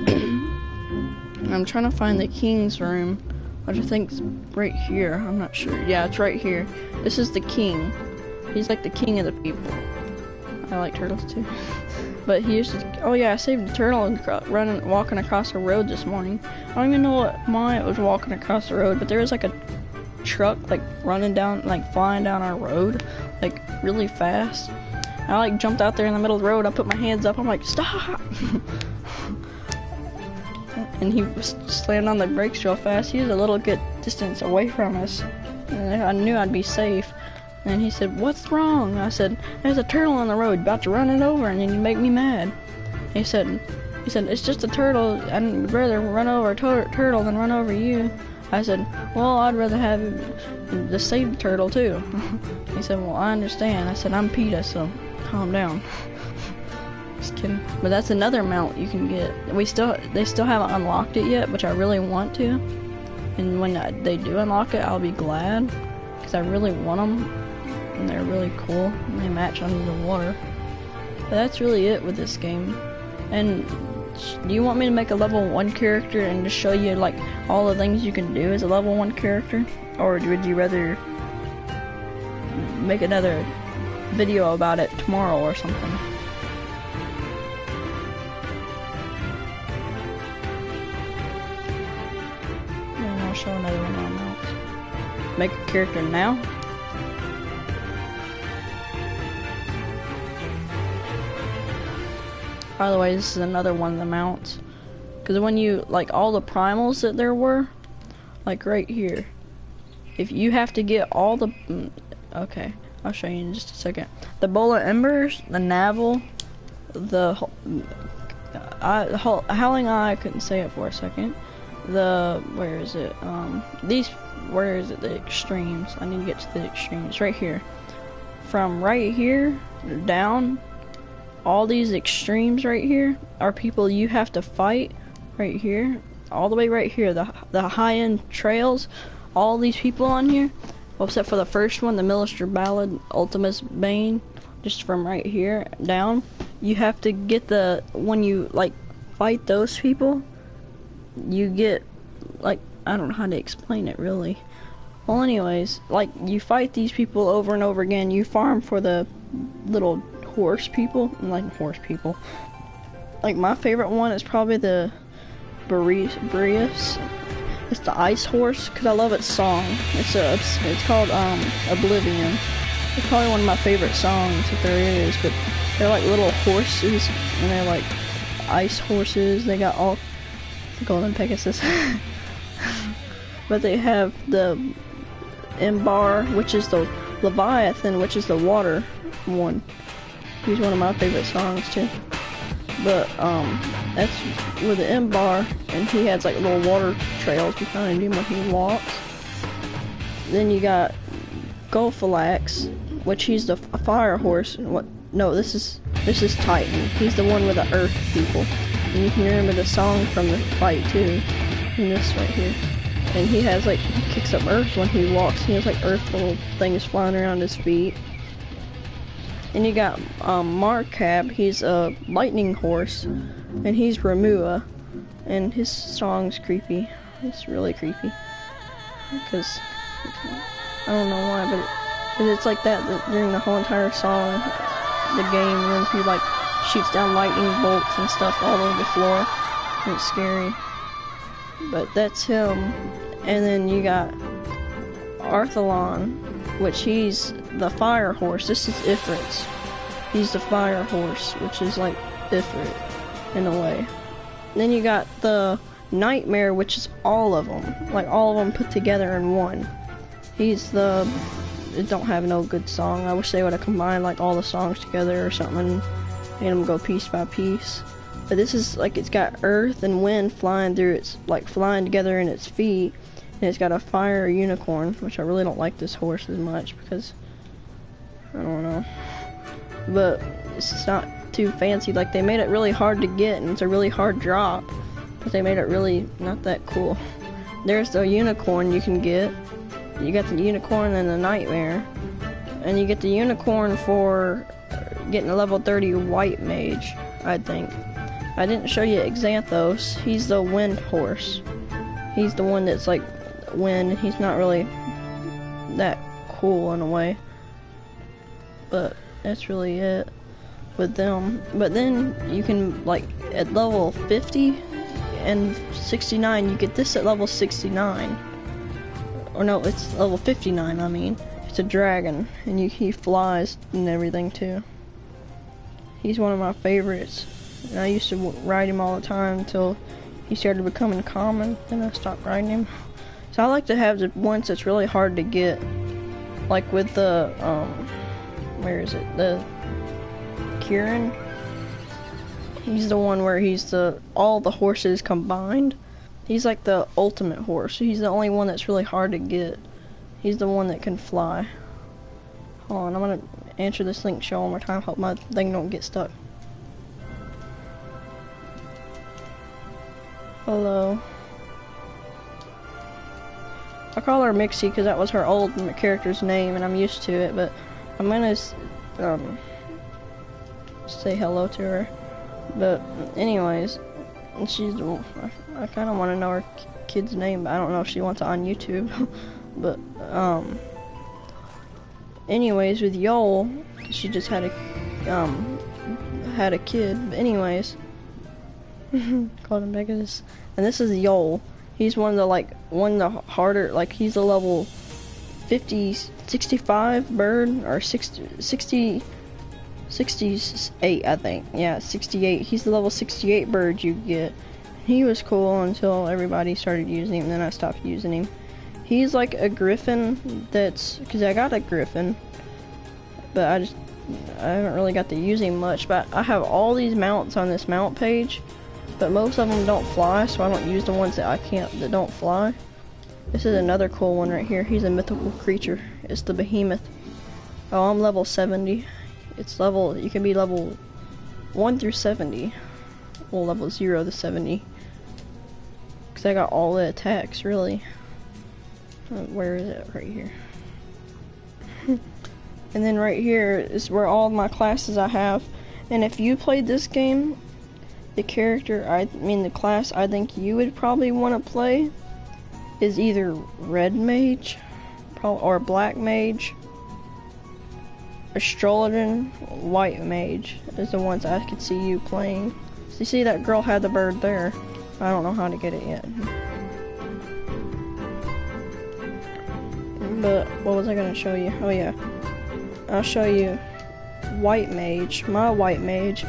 I'm trying to find the king's room, which I think's right here. I'm not sure. Yeah, it's right here. This is the king. He's like the king of the people. I like turtles too. But he used to, oh yeah, I saved a turtle and walking across the road this morning. I don't even know why it was walking across the road, but there was like a truck like running down, like flying down our road, like really fast. I like jumped out there in the middle of the road. I put my hands up. I'm like, stop! And he was slammed on the brakes real fast. He was a little good distance away from us. And I knew I'd be safe. And he said, what's wrong? I said, there's a turtle on the road about to run it over, and then you make me mad. He said, it's just a turtle. I'd rather run over a turtle than run over you. I said, well, I'd rather have the save turtle too. He said, well, I understand. I said, I'm PETA, so calm down. Just kidding. But that's another mount you can get. They still haven't unlocked it yet, which I really want to. And when they do unlock it, I'll be glad, because I really want them. And they're really cool, and they match under the water. But that's really it with this game. And do you want me to make a level 1 character and just show you like all the things you can do as a level 1 character? Or would you rather make another video about it tomorrow or something? And I'll show another one on mounts. Make a character now? By the way, this is another one of the mounts. Because when you, like all the primals that there were, like right here, if you have to get all the, okay, I'll show you in just a second. The Bola Embers, the Navel, the Howling Eye, I couldn't say it for a second. Where is it? Where is it? The extremes. I need to get to the extremes. Right here. From right here down, all these extremes right here are people you have to fight right here. All the way right here, the high-end trails, all these people on here, well, except for the first one, the Milister Ballad, Ultimus Bane, just from right here down, you have to get when you, like, fight those people, you get, like, I don't know how to explain it, really. Well, anyways, like, you fight these people over and over again, you farm for the little horse people, like my favorite one is probably the Boreas. It's the ice horse, because I love its song. It's called Oblivion. It's probably one of my favorite songs that there is, but they're like little horses, and they're like ice horses. They got all the Golden Pegasus. But they have the Embar, which is the Leviathan, which is the water one. He's one of my favorite songs too. But that's with the Embar, and he has like little water trails behind him when he walks. Then you got Golphalax, which he's the fire horse. No, this is Titan. He's the one with the earth people. And you can remember the song from the fight too. In this right here. And he has like, he kicks up earth when he walks. He has like earth little things flying around his feet. And you got Markab, he's a lightning horse, and he's Remua, and his song's creepy. It's really creepy, because I don't know why, but it's like that during the whole entire song, the game, when he like shoots down lightning bolts and stuff all over the floor, and it's scary. But that's him. And then you got Arthalon, which he's the fire horse. This is Ifrit's. He's the fire horse, which is like Ifrit in a way. Then you got the Nightmare, which is all of them, like all of them put together in one. He's the, it don't have no good song. I wish they would have combined like all the songs together or something and made them go piece by piece. But this is like, it's got earth and wind flying through its, like flying together in its feet. And it's got a fire unicorn, which I really don't like this horse as much because, I don't know. But it's not too fancy. Like, they made it really hard to get, and it's a really hard drop. But they made it really not that cool. There's the unicorn you can get. You got the unicorn and the nightmare. And you get the unicorn for getting a level 30 white mage, I think. I didn't show you Xanthos. He's the wind horse. He's the one that's like wind. He's not really that cool in a way. But that's really it with them. But then you can, like, at level 50 and 69, you get this at level 69. Or no, it's level 59, I mean. It's a dragon, and he flies and everything too. He's one of my favorites. And I used to ride him all the time until he started becoming common, then I stopped riding him. So I like to have the ones that's really hard to get. Like with the, where is it? The Kieran. He's the one where he's all the horses combined. He's like the ultimate horse. He's the only one that's really hard to get. He's the one that can fly. Hold on, I'm gonna answer this link show one more time. Hope my thing don't get stuck. Hello. I call her Mixie because that was her old character's name and I'm used to it, but I'm gonna say hello to her. But anyways, she's, I kind of want to know her kid's name, but I don't know if she wants it on YouTube. But anyways, with Yol, she just had a kid. But anyways, called him Megas. And this is Yol. He's one of the harder, like he's a level 65 bird, or 68, I think. Yeah, 68. He's the level 68 bird you get. He was cool until everybody started using him, and then I stopped using him. He's like a griffin because I got a griffin, but I haven't really got to use him much. But I have all these mounts on this mount page, but most of them don't fly, so I don't use the ones that don't fly. This is another cool one right here. He's a mythical creature. It's the behemoth. Oh, I'm level 70. You can be level 1 through 70. Well, level 0 to 70. Because I got all the attacks, really. Where is it? Right here. And then right here is where all my classes I have. And if you played this game, the class I think you would probably want to play is either Red Mage or Black Mage. Astrologan, White Mage is the ones I could see you playing. So you see that girl had the bird there. I don't know how to get it yet. But what was I gonna show you? Oh yeah, I'll show you White Mage, my White Mage,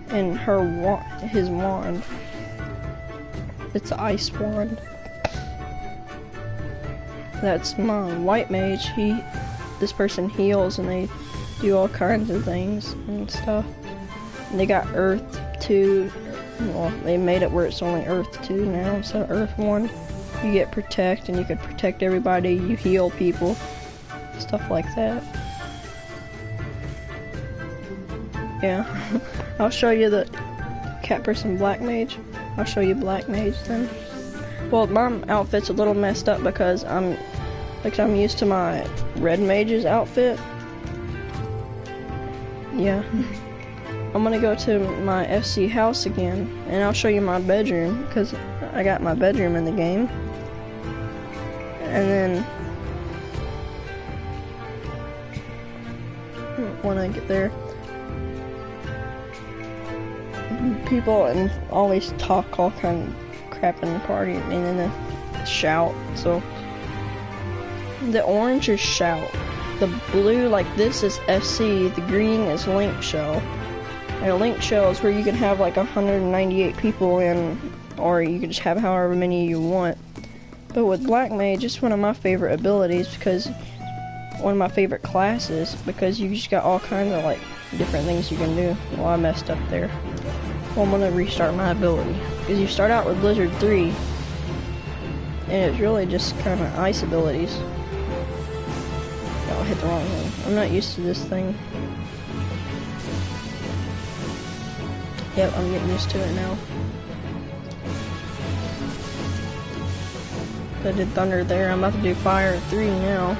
and his wand. It's an ice wand. That's my White Mage. This person heals and they do all kinds of things and stuff. And they got Earth 2. Well, they made it where it's only Earth 2 now instead of Earth 1. You get Protect and you can protect everybody. You heal people. Stuff like that. Yeah. I'll show you the cat person Black Mage. I'll show you Black Mage then. Well, my outfit's a little messed up because I'm used to my Red Mage's outfit. Yeah. I'm gonna go to my FC house again, and I'll show you my bedroom, because I got my bedroom in the game. And then, when I get there, people always talk all kind of crap in the party, and then they shout, so. The orange is Shout. The blue, like this, is FC. The green is Link Shell. And a Link Shell is where you can have like 198 people in or you can just have however many you want. But with Black Mage, it's one of my favorite abilities because one of my favorite classes because you just got all kinds of like different things you can do. Well, I messed up there. Well, I'm gonna restart my ability because you start out with Blizzard 3, and it's really just kind of ice abilities. Oh, I hit the wrong one. I'm not used to this thing. Yep, I'm getting used to it now. I did Thunder there. I'm about to do Fire 3 now.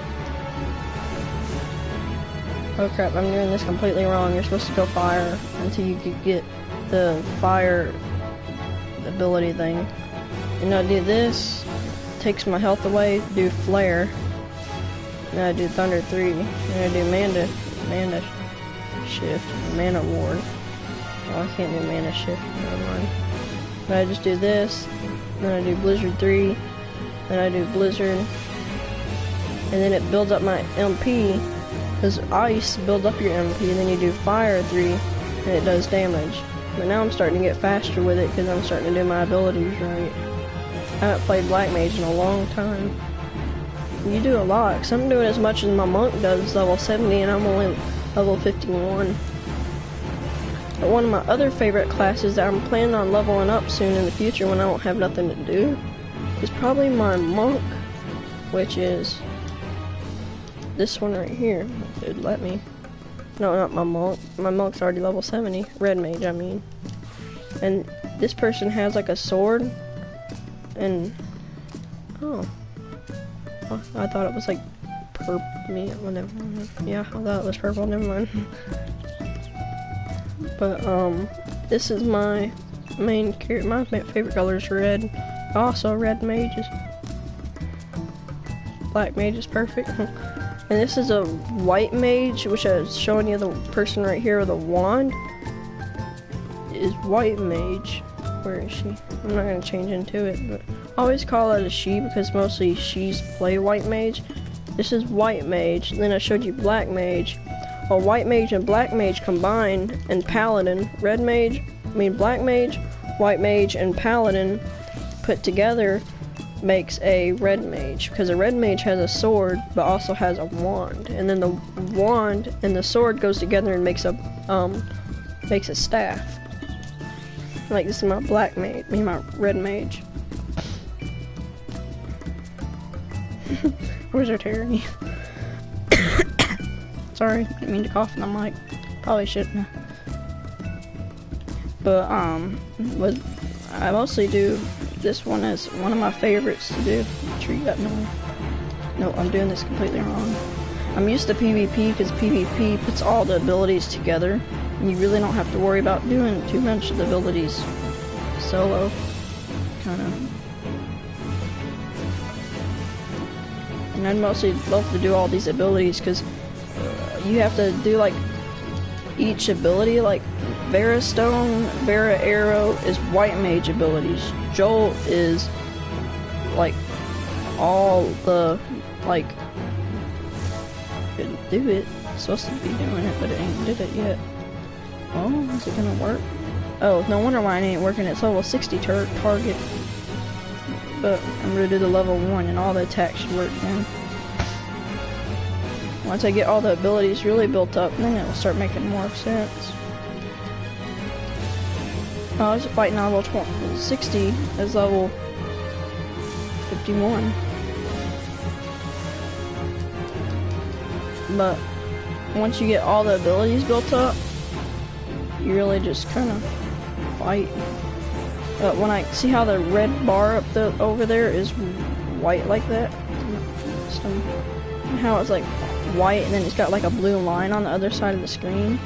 Oh crap, I'm doing this completely wrong. You're supposed to go Fire until you could get the Fire ability thing. And I do this, takes my health away, do Flare. And I do Thunder 3. And I do Mana Shift, Mana Ward. Oh, I can't do Mana Shift, never mind. But I just do this, then I do Blizzard 3, then I do Blizzard, and then it builds up my MP, because Ice builds up your MP, and then you do Fire 3, and it does damage. But now I'm starting to get faster with it, because I'm starting to do my abilities right. I haven't played Black Mage in a long time. You do a lot, because I'm doing as much as my Monk does, level 70, and I'm only level 51. But one of my other favorite classes that I'm planning on leveling up soon in the future when I don't have nothing to do is probably my Monk, which is this one right here. Dude, let me. No, not my Monk. My Monk's already level 70. Red Mage, I mean. And this person has like a sword, and oh, I thought it was like purple. Well, never mind. Yeah, I thought it was purple. Never mind. But this is my main character. My favorite color is red. Also, Red Mage is. Black Mage is perfect. And this is a White Mage, which I was showing you the person right here with a wand. Is White Mage. Where is she? I'm not gonna change into it, but I always call it a she because mostly she's play White Mage. This is White Mage. Then I showed you Black Mage. Well, White Mage and Black Mage combined, and Paladin, Black Mage, White Mage, and Paladin put together makes a Red Mage, because a Red Mage has a sword, but also has a wand, and then the wand and the sword goes together and makes a staff. Like this is my Black Mage, my Red Mage. Wizard Harry. Sorry, didn't mean to cough in the mic. Probably shouldn't. But I mostly do this one as one of my favorites to do. Sure you got no, I'm doing this completely wrong. I'm used to PvP because PvP puts all the abilities together, and you really don't have to worry about doing too much of the abilities solo. Kind of. And I'd mostly love to do all these abilities because you have to do like each ability, like Vera Stone, Vera Arrow is White Mage abilities. Jolt is like all the like didn't do it. It's supposed to be doing it, but it ain't did it yet. Oh, is it gonna work? Oh, no wonder why it ain't working. It's level 60 target. But I'm gonna do the level 1 and all the attacks should work then. Once I get all the abilities really built up, then it will start making more sense. I was fighting on level 60 as level 51. But once you get all the abilities built up, you really just kind of fight. But when I see how the red bar up over there is white like that, and how it's like white and then it's got like a blue line on the other side of the screen.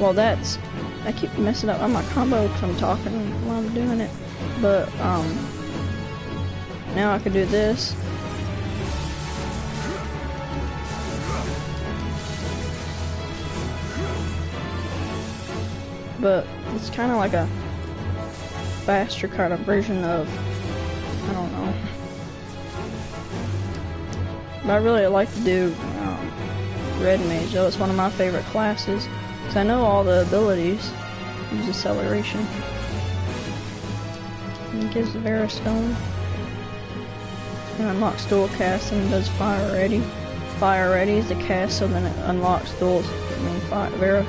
Well, that's, I keep messing up on my combo because I'm talking while I'm doing it. But now I can do this. But it's kind of like a faster kind of version of, I don't know. But I really like to do Red Mage, though it's one of my favorite classes, because I know all the abilities. Use acceleration. gives Vera Stone. It unlocks dual cast and does fire ready. Fire ready is the cast, so then it unlocks dual. Vera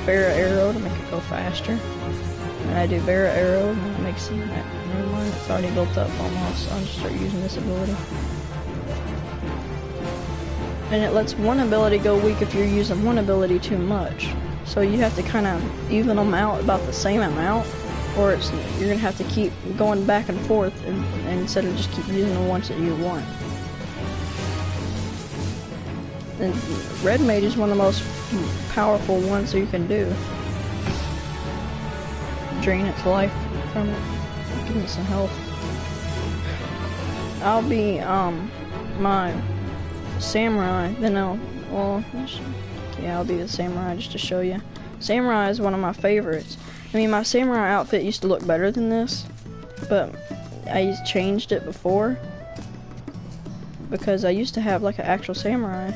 arrow to make it go faster. And I do Vera arrow, and it makes it. Never mind, it's already built up almost. I'll just start using this ability. And it lets one ability go weak if you're using one ability too much. So you have to kind of even them out about the same amount, or you're gonna have to keep going back and forth, and instead of just keep using the ones that you want. And Red Mage is one of the most powerful ones that you can do. Drain its life from it. Give me some health. I'll be my samurai, then I'll be the samurai just to show you. Samurai is one of my favorites. I mean, my samurai outfit used to look better than this, but I changed it before because I used to have like an actual samurai.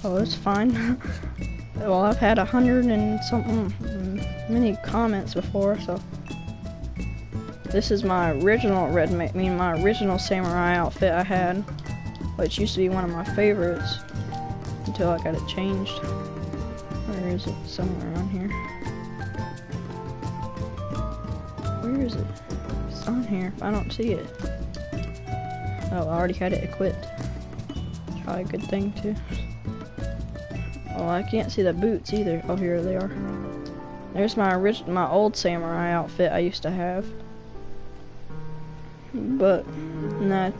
Oh, it's fine. Well, I've had 100 and something many comments before, so this is my original my original samurai outfit I had, which used to be one of my favorites until I got it changed. Where is it? Somewhere around here. Where is it? It's on here. I don't see it. Oh, I already had it equipped. Probably a good thing too. Oh, I can't see the boots either. Oh, here they are. There's my old samurai outfit I used to have. But, nah,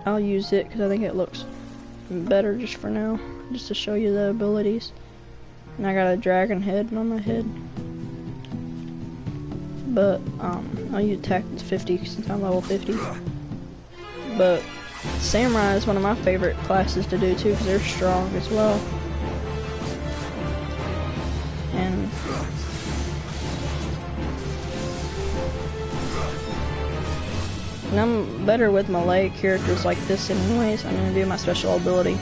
I'll use it because I think it looks better just for now. Just to show you the abilities. And I got a dragon head on my head. But, I'll use attack 50 since I'm level 50. But, samurai is one of my favorite classes to do too because they're strong as well. And I'm better with melee characters like this anyways. I'm gonna do my special ability.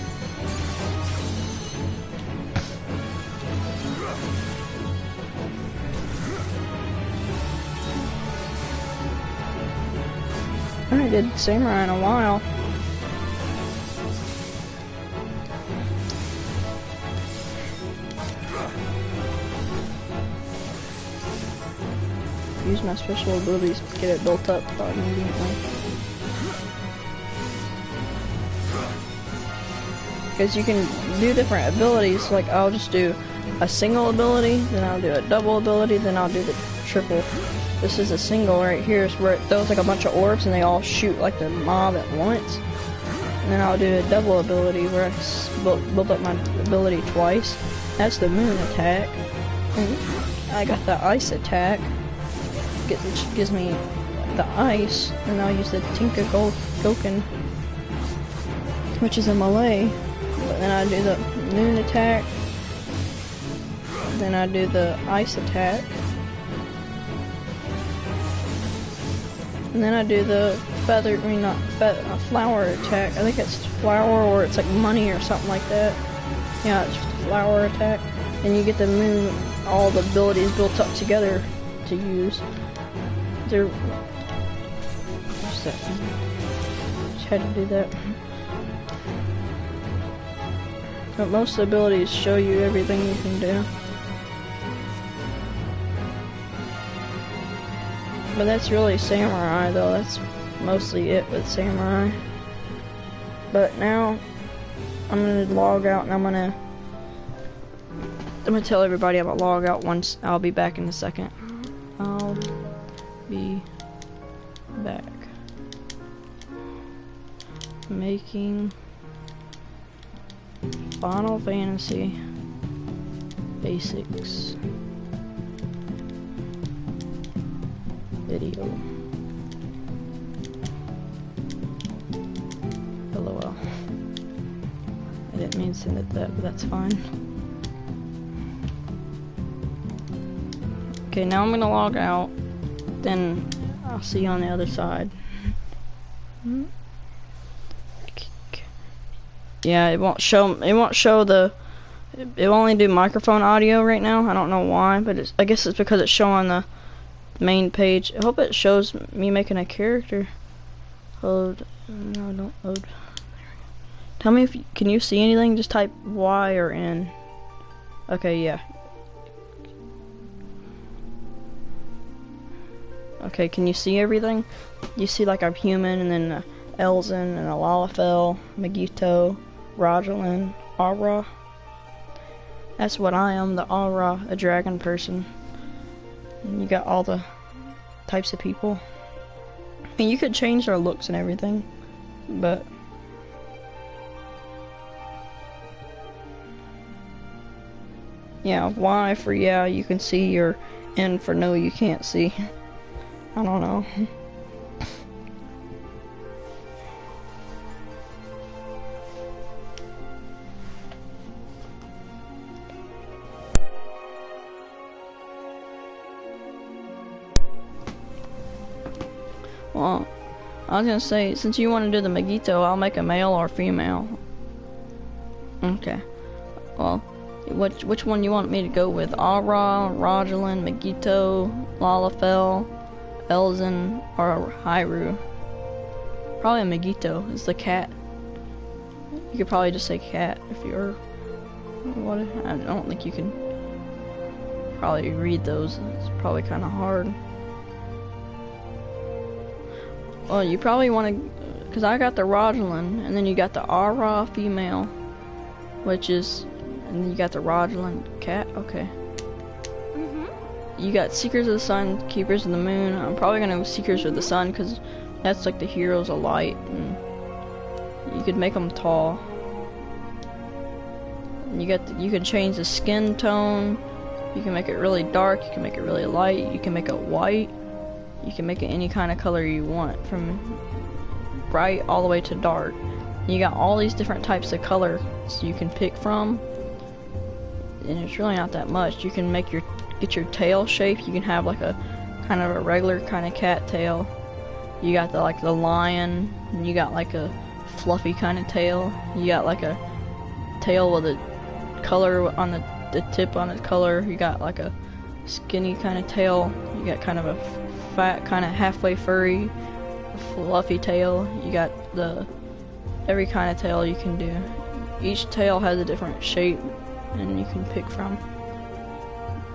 I haven't did samurai in a while. Use my special abilities to get it built up immediately. Because you can do different abilities, like I'll just do a single ability, then I'll do a double ability, then I'll do the triple. This is a single right here, is where it throws like a bunch of orbs and they all shoot like the mob at once. And then I'll do a double ability where I build up my ability twice. That's the moon attack. And I got the ice attack, which gives me the ice, and I'll use the Tinka Goken, which is a melee. But then I do the moon attack, then I do the ice attack, and then I do the flower attack. I think it's flower, or it's like money or something like that. Yeah, it's flower attack. And you get the moon, all the abilities built up together to use. Just had to do that. But most of the abilities show you everything you can do. But that's really samurai though, that's mostly it with samurai. But now, I'm gonna log out and I'm gonna tell everybody I'm gonna log out once. I'll be back in a second. I'll be back. Making Final Fantasy Basics video. LOL. I didn't mean to send it that, but that's fine. Okay, now I'm gonna log out. Then I'll see you on the other side. Yeah, it won't show the, it will only do microphone audio right now. I don't know why, but I guess it's because it's showing the main page. I hope it shows me making a character. Load. No, don't load. Tell me if you, can you see anything? Just type Y or N. Okay, yeah. Okay, can you see everything? You see like a human, and then a Elzen, and a Lalafell, Megito, Rojalin, Aura. That's what I am, the Aura, a dragon person. And you got all the types of people. And you could change their looks and everything, but yeah, Y for yeah, you can see, or N for no, you can't see. I don't know. Well, I was gonna say, since you want to do the Megito, I'll make a male or female. Okay. Well, which one you want me to go with? Aura, Rojalin, Megito, Lalafell, Elzen, or Hyrule? Probably a Megito is the cat. You could probably just say cat if you're... What? I don't think you can probably read those. It's probably kind of hard. Well, you probably want to, because I got the Rojalin, and then you got the Aura female, which is, and then you got the Rojalin cat. Okay. You got Seekers of the Sun, Keepers of the Moon. I'm probably gonna go Seekers of the Sun because that's like the heroes of light, and you could make them tall. And you can change the skin tone. You can make it really dark. You can make it really light. You can make it white. You can make it any kind of color you want, from bright all the way to dark. You got all these different types of colors you can pick from, and it's really not that much. You can make get your tail shape. You can have like a kind of a regular kind of cat tail. You got the lion, and you got like a fluffy kind of tail. You got like a tail with a color on the tip on its color. You got like a skinny kind of tail. You got kind of a fat, kind of halfway furry, fluffy tail. You got every kind of tail you can do. Each tail has a different shape, and you can pick from.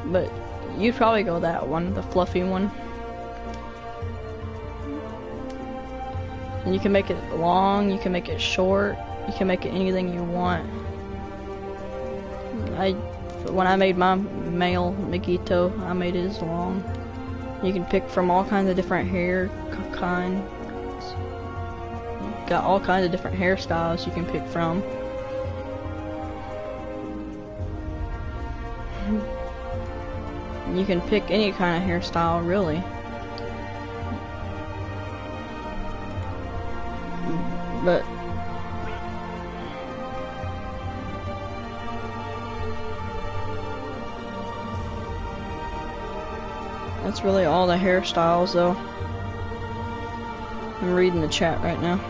But you'd probably go that one, the fluffy one. And you can make it long, you can make it short, you can make it anything you want. When I made my male Megito, I made his long. You can pick from all kinds of different hair kinds. Got all kinds of different hairstyles you can pick from. You can pick any kind of hairstyle, really. But that's really all the hairstyles, though. I'm reading the chat right now.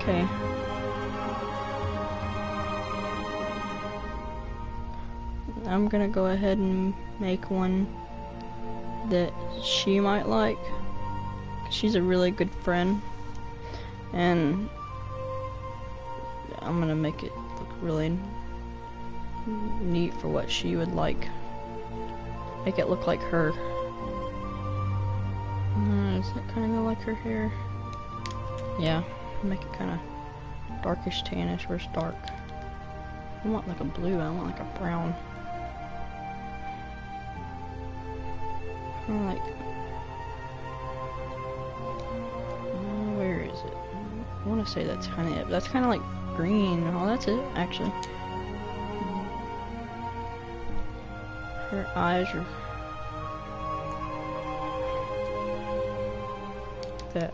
Okay. I'm gonna go ahead and make one that she might like. She's a really good friend, and I'm gonna make it look really neat for what she would like. Make it look like her. Is that kind of like her hair? Yeah, make it kind of darkish tannish. Where's dark? I want like a blue, I want like a brown. Where is it? I want to say that's kind of it. That's kind of like green. Oh, that's it, actually. Her eyes are that.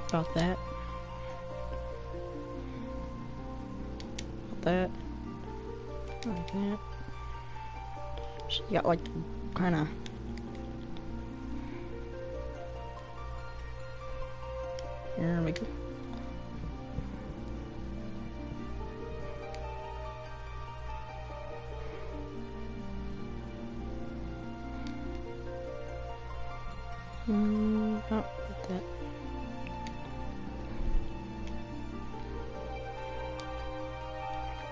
About that. About that. Like that. She got like kind of here we go. Not with that.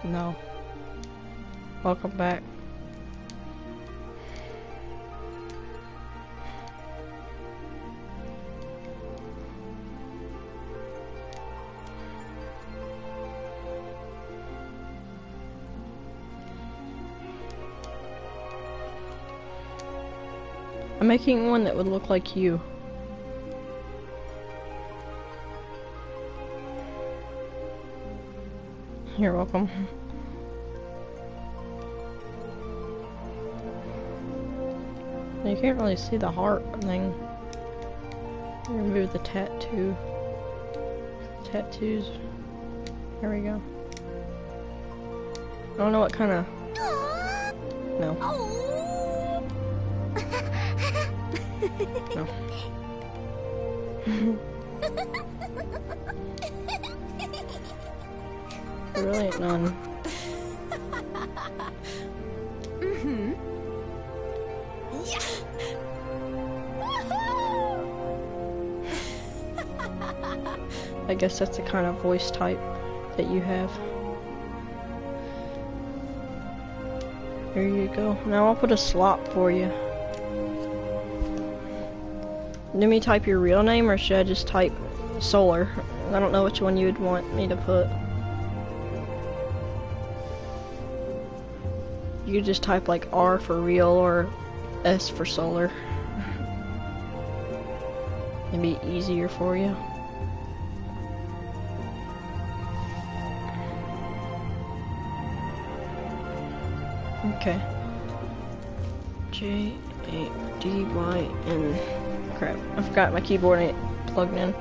No. Welcome back. I'm making one that would look like you. You're welcome. You can't really see the heart thing. Remove the tattoo. Tattoos. There we go. I don't know what kind of... No. No. There really ain't none. I guess that's the kind of voice type that you have. There you go. Now I'll put a slot for you. Let me type your real name, or should I just type Solar? I don't know which one you would want me to put. You could just type like R for real or S for Solar. It'd be easier for you. Okay. J-A-D-Y-N. Crap, I forgot my keyboard ain't plugged in.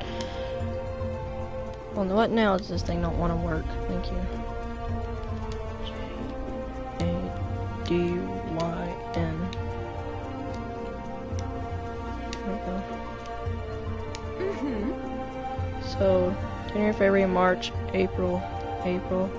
Well, what now does this thing not want to work? Thank you. J-A-D-Y-N. There we go. So, January, February, March, April. There you go.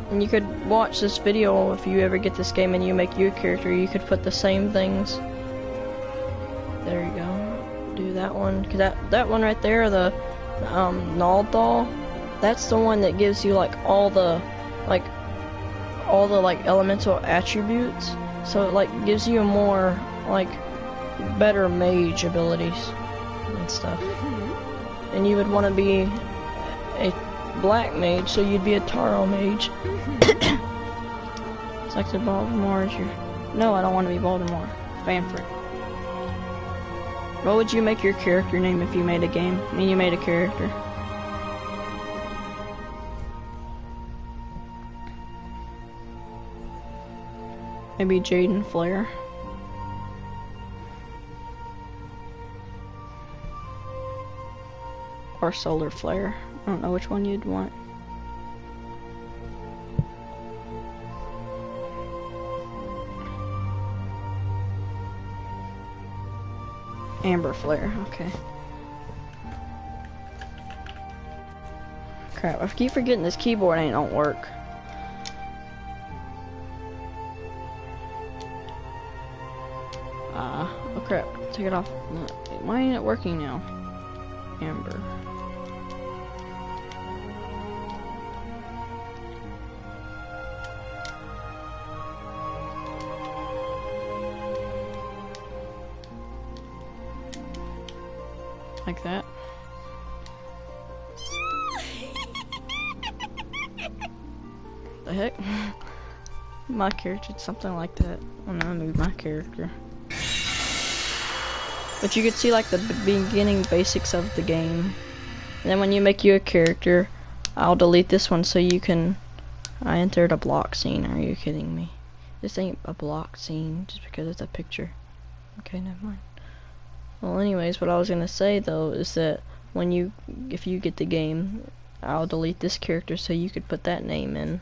And you could watch this video if you ever get this game and you make you a character. You could put the same things. There you go. Do that one, cause that one right there, the Naldal, that's the one that gives you like all the elemental attributes. So it like gives you more like better mage abilities and stuff. And you would want to be a black mage, so you'd be a Taro mage. Selected Baltimore as your... No, I don't want to be Baltimore. Bamford. What would you make your character name if you made a game? I mean, you made a character. Maybe Jaden Flare. Or Solar Flare. I don't know which one you'd want. Amber Flare, okay. Crap, I keep forgetting this keyboard don't work. Oh crap, take it off. Why ain't it working now? Amber. Like that. The heck? My character did something like that when I moved my character. But you could see like the beginning basics of the game. And then when you make you a character, I'll delete this one so you can... I entered a block scene, are you kidding me? This ain't a block scene just because it's a picture. Okay, never mind. Well, anyways, what I was gonna say though is that if you get the game, I'll delete this character so you could put that name in,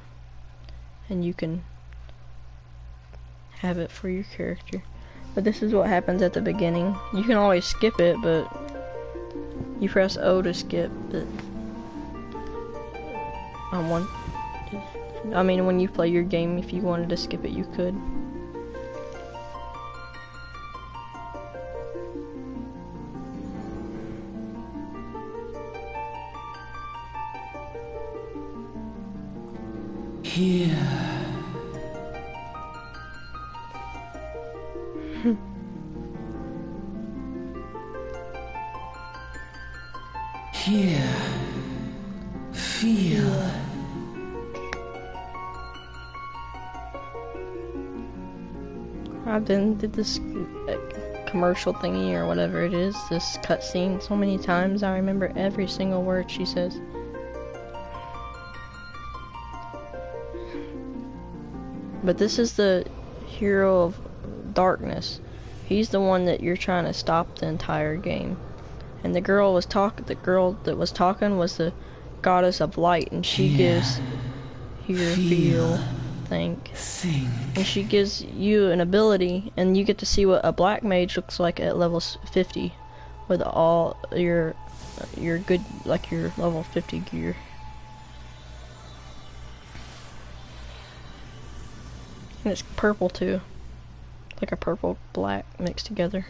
and you can have it for your character. But this is what happens at the beginning. You can always skip it, but you press O to skip. But I mean, when you play your game, if you wanted to skip it, you could. Here. Here. Feel. I've did this commercial thingy or whatever it is, this cutscene so many times. I remember every single word she says. But this is the hero of darkness. He's the one that you're trying to stop the entire game. And the girl that was talking was the goddess of light, and she gives hear, feel, think. And she gives you an ability, and you get to see what a black mage looks like at level 50 with all your good, like your level 50 gear. And it's purple too. Like a purple black mixed together.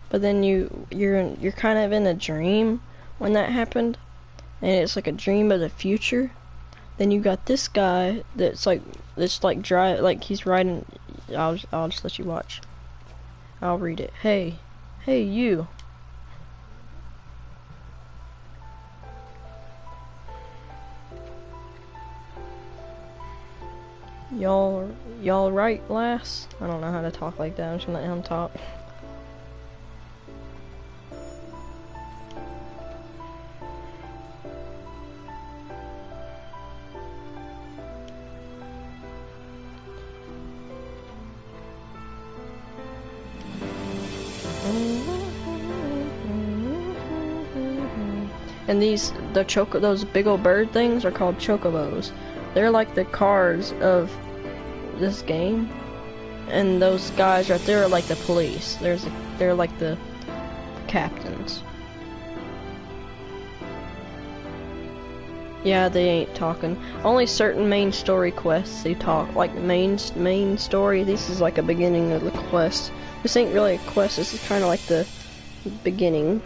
But then you're kind of in a dream when that happened, and it's like a dream of the future. Then you got this guy that's like he's riding. I'll just let you watch. I'll read it. Hey you. Y'all right, lass? I don't know how to talk like that. I'm just gonna let him talk. And those big old bird things are called chocobos. They're like the cars of this game, and those guys right there are like the police. They're like the captains. Yeah, they ain't talking. Only certain main story quests they talk. Like main story. This is like a beginning of the quest. This ain't really a quest. This is kind of like the beginning.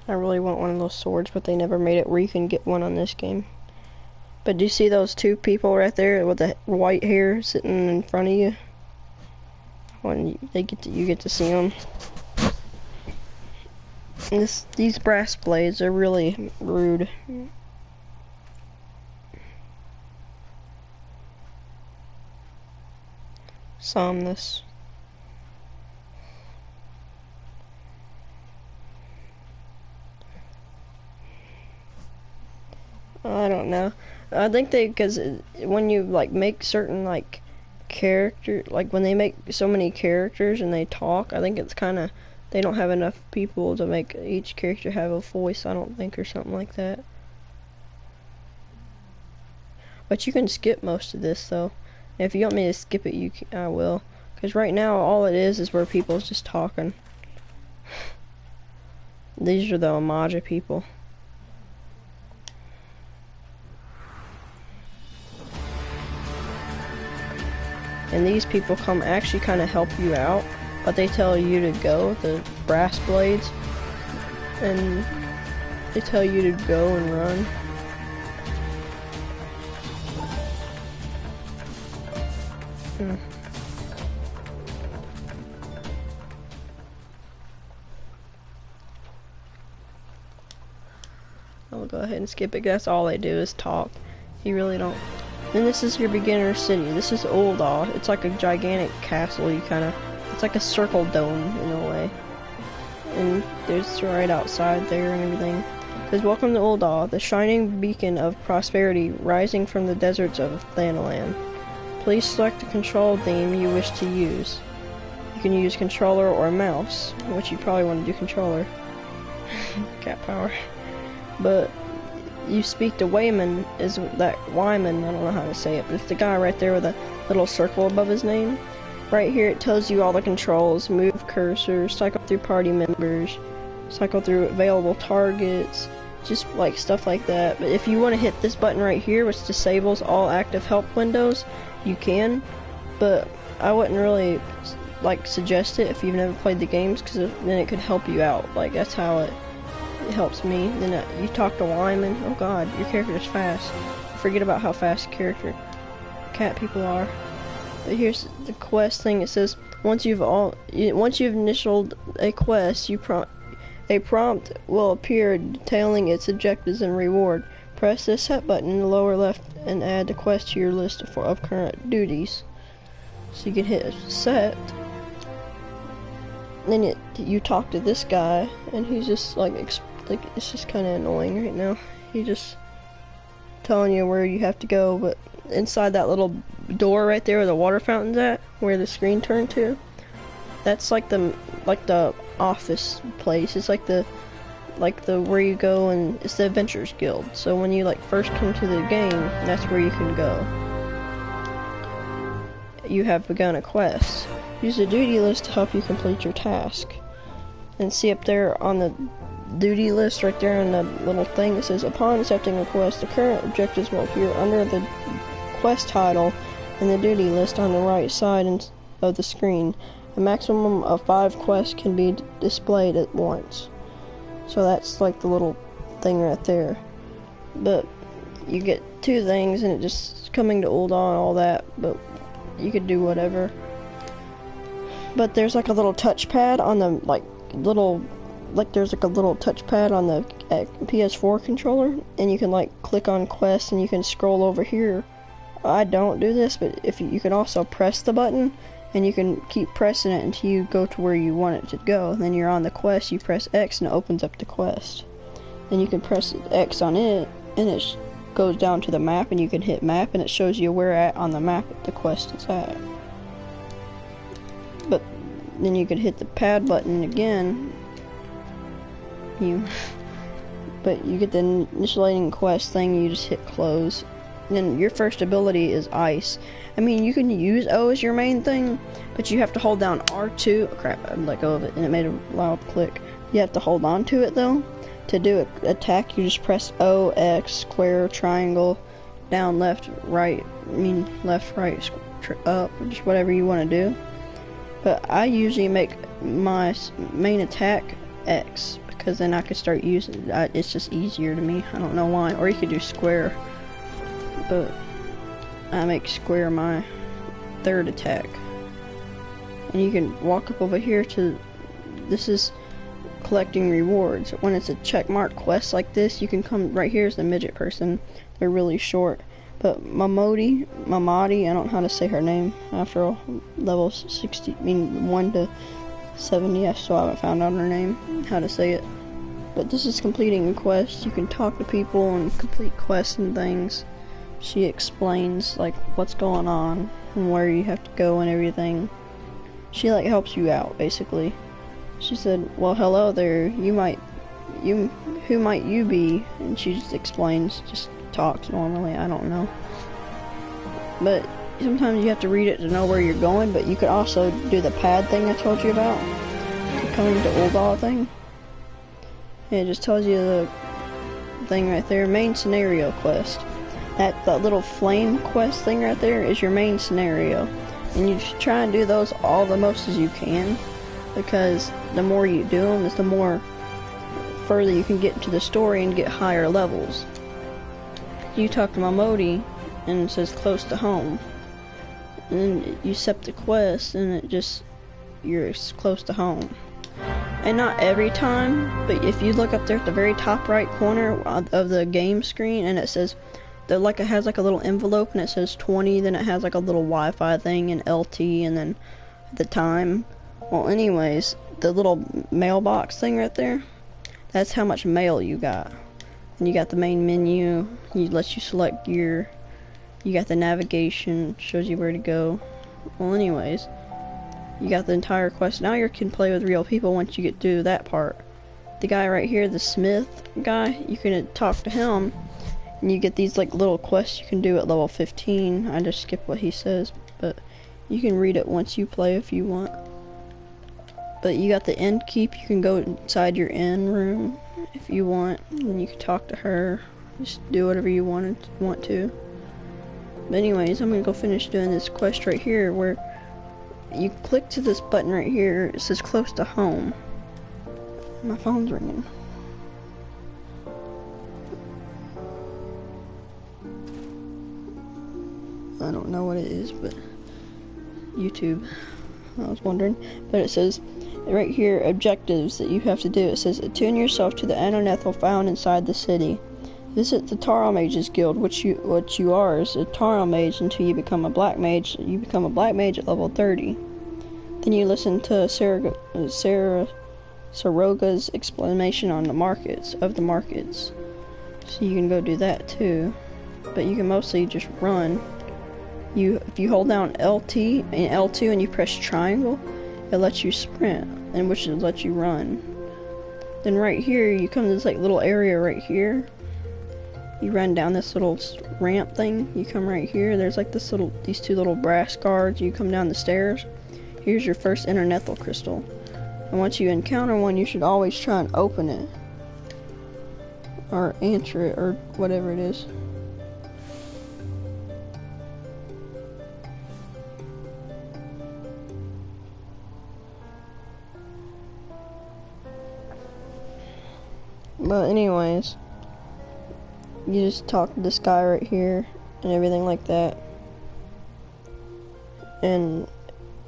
I really want one of those swords, but they never made it where you can get one on this game. But do you see those two people right there with the white hair sitting in front of you? When you get to see them. And these brass blades are really rude. Somnus. I don't know. I think because when you like make certain like character, like when they make so many characters and they talk, I think it's kind of, they don't have enough people to make each character have a voice, I don't think, or something like that. But you can skip most of this though. If you want me to skip it, I will. Because right now all it is where people's just talking. These are the Umaja people. And these people actually kind of help you out, but they tell you to go, the brass blades, and they tell you to go and run. I'll go ahead and skip it. That's all they do is talk. You really don't. Then this is your beginner city. This is Ul'dah. It's like a gigantic castle. It's like a circle dome in a way. And there's right outside there and everything. It says, welcome to Ul'dah, the shining beacon of prosperity rising from the deserts of Thanalan. Please select the control theme you wish to use. You can use controller or mouse, which you probably want to do controller. Cat power. But you speak to Wyman, is that Wyman, I don't know how to say it, but it's the guy right there with a little circle above his name. Right here it tells you all the controls, move cursor, cycle through party members, cycle through available targets, just like stuff like that. But if you want to hit this button right here, which disables all active help windows, you can, but I wouldn't really like suggest it if you've never played the games, because then it could help you out. Like that's how it helps me. Then you talk to Wyman. Oh god, your character is fast. Forget about how fast cat people are. But here's the quest thing. It says once you've initialed a quest, a prompt will appear detailing its objectives and reward. Press the set button in the lower left and add the quest to your list of current duties. So you can hit set. Then you talk to this guy, and he's just like it's just kind of annoying right now. He just telling you where you have to go, but inside that little door right there where the water fountain's at, where the screen turned to, that's like the office place. It's like the where you go, and it's the Adventurers Guild. So when you like first come to the game, that's where you can go. You have begun a quest. Use the duty list to help you complete your task. And see up there on the duty list right there in the little thing that says, upon accepting a quest, the current objectives will appear under the quest title in the duty list on the right side of the screen. A maximum of 5 quests can be displayed at once. So that's like the little thing right there. But you get 2 things, and it just coming to Ul'dah and all that, but you could do whatever. But there's like a little touchpad on the there's like a little touchpad on the PS4 controller, and you can like click on quests and you can scroll over here. I don't do this, but if you can also press the button, and you can keep pressing it until you go to where you want it to go. Then you're on the quest, you press X and it opens up the quest. Then you can press X on it, and it goes down to the map, and you can hit map, and it shows you where at on the map the quest is at. But then you could hit the pad button again. But you get the initiating quest thing, you just hit close. And then your first ability is ice. I mean, you can use O as your main thing, but you have to hold down R2. Oh, crap, I let go of it and it made a loud click. You have to hold on to it though. To do an attack, you just press O, X, square, triangle, down, left, right, left, right, up, or just whatever you want to do. But I usually make my main attack X, because then I could start using it. It's just easier to me. I don't know why. Or you could do square, but I make square my 3rd attack. And you can walk up over here to, this is collecting rewards. When it's a checkmark quest like this, you can come right here as the midget person. They're really short. But Mamadi, I don't know how to say her name after level 60, 1 to 70, I still haven't found out her name, how to say it. But this is completing a quest. You can talk to people and complete quests and things. She explains like what's going on and where you have to go and everything. She like helps you out basically. She said, well, hello there, who might you be? And she just explains, just talks normally, I don't know. But sometimes you have to read it to know where you're going, but you could also do the pad thing I told you about. Coming to Ul'dah thing. It just tells you the thing right there, main scenario quest. That little flame quest thing right there is your main scenario. And you should try and do those all the most as you can, because the more you do them, the more further you can get into the story and get higher levels. You talk to Mamadi and it says close to home. And then you accept the quest and you're close to home. And not every time, but if you look up there at the very top right corner of the game screen, and it says, it has like a little envelope, and it says 20, then it has like a little Wi-Fi thing, and LT, and then the time. Well, anyways, the little mailbox thing right there, that's how much mail you got. And you got the main menu, lets you select gear, you got the navigation, shows you where to go. Well, anyways, you got the entire quest. Now you can play with real people once you get through that part. The guy right here, the Smith guy, you can talk to him, and you get these like little quests you can do at level 15. I just skip what he says, but you can read it once you play if you want. But you got the inn keep, you can go inside your inn room if you want, and you can talk to her, just do whatever you want to. But anyways, I'm gonna go finish doing this quest right here where you click to this button right here, it says close to home. My phone's ringing. I don't know what it is, but YouTube, I was wondering. But it says right here, objectives that you have to do. It says, attune yourself to the Anonethel found inside the city. Visit the Taro Mages Guild, what you are is a Taro Mage until you become a Black Mage. You become a Black Mage at level 30. Then you listen to Saroga's explanation on the markets. So you can go do that too. But you can mostly just run. If you hold down LT and L2 and you press triangle, it lets you sprint, and which lets you run. Then right here, you come to this like little area right here. You run down this little ramp thing. You come right here. There's like these two little brass guards. You come down the stairs. Here's your first Internethal crystal. And once you encounter one, you should always try and open it. Or answer it, or whatever it is. But anyways, you just talk to this guy right here and everything like that. And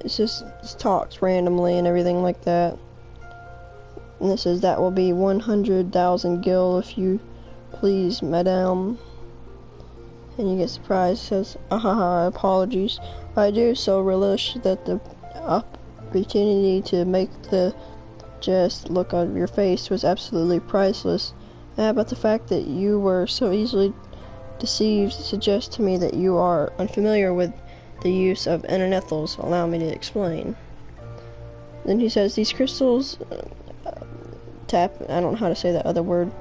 it's just talks randomly and everything like that. And it says that will be 100,000 gil if you please, madame. And you get surprised. It says, ahaha, apologies. I do so relish that the opportunity to make the jest look on your face was absolutely priceless. But the fact that you were so easily deceived suggests to me that you are unfamiliar with the use of Internethals. Allow me to explain. Then he says these crystals I don't know how to say that other word.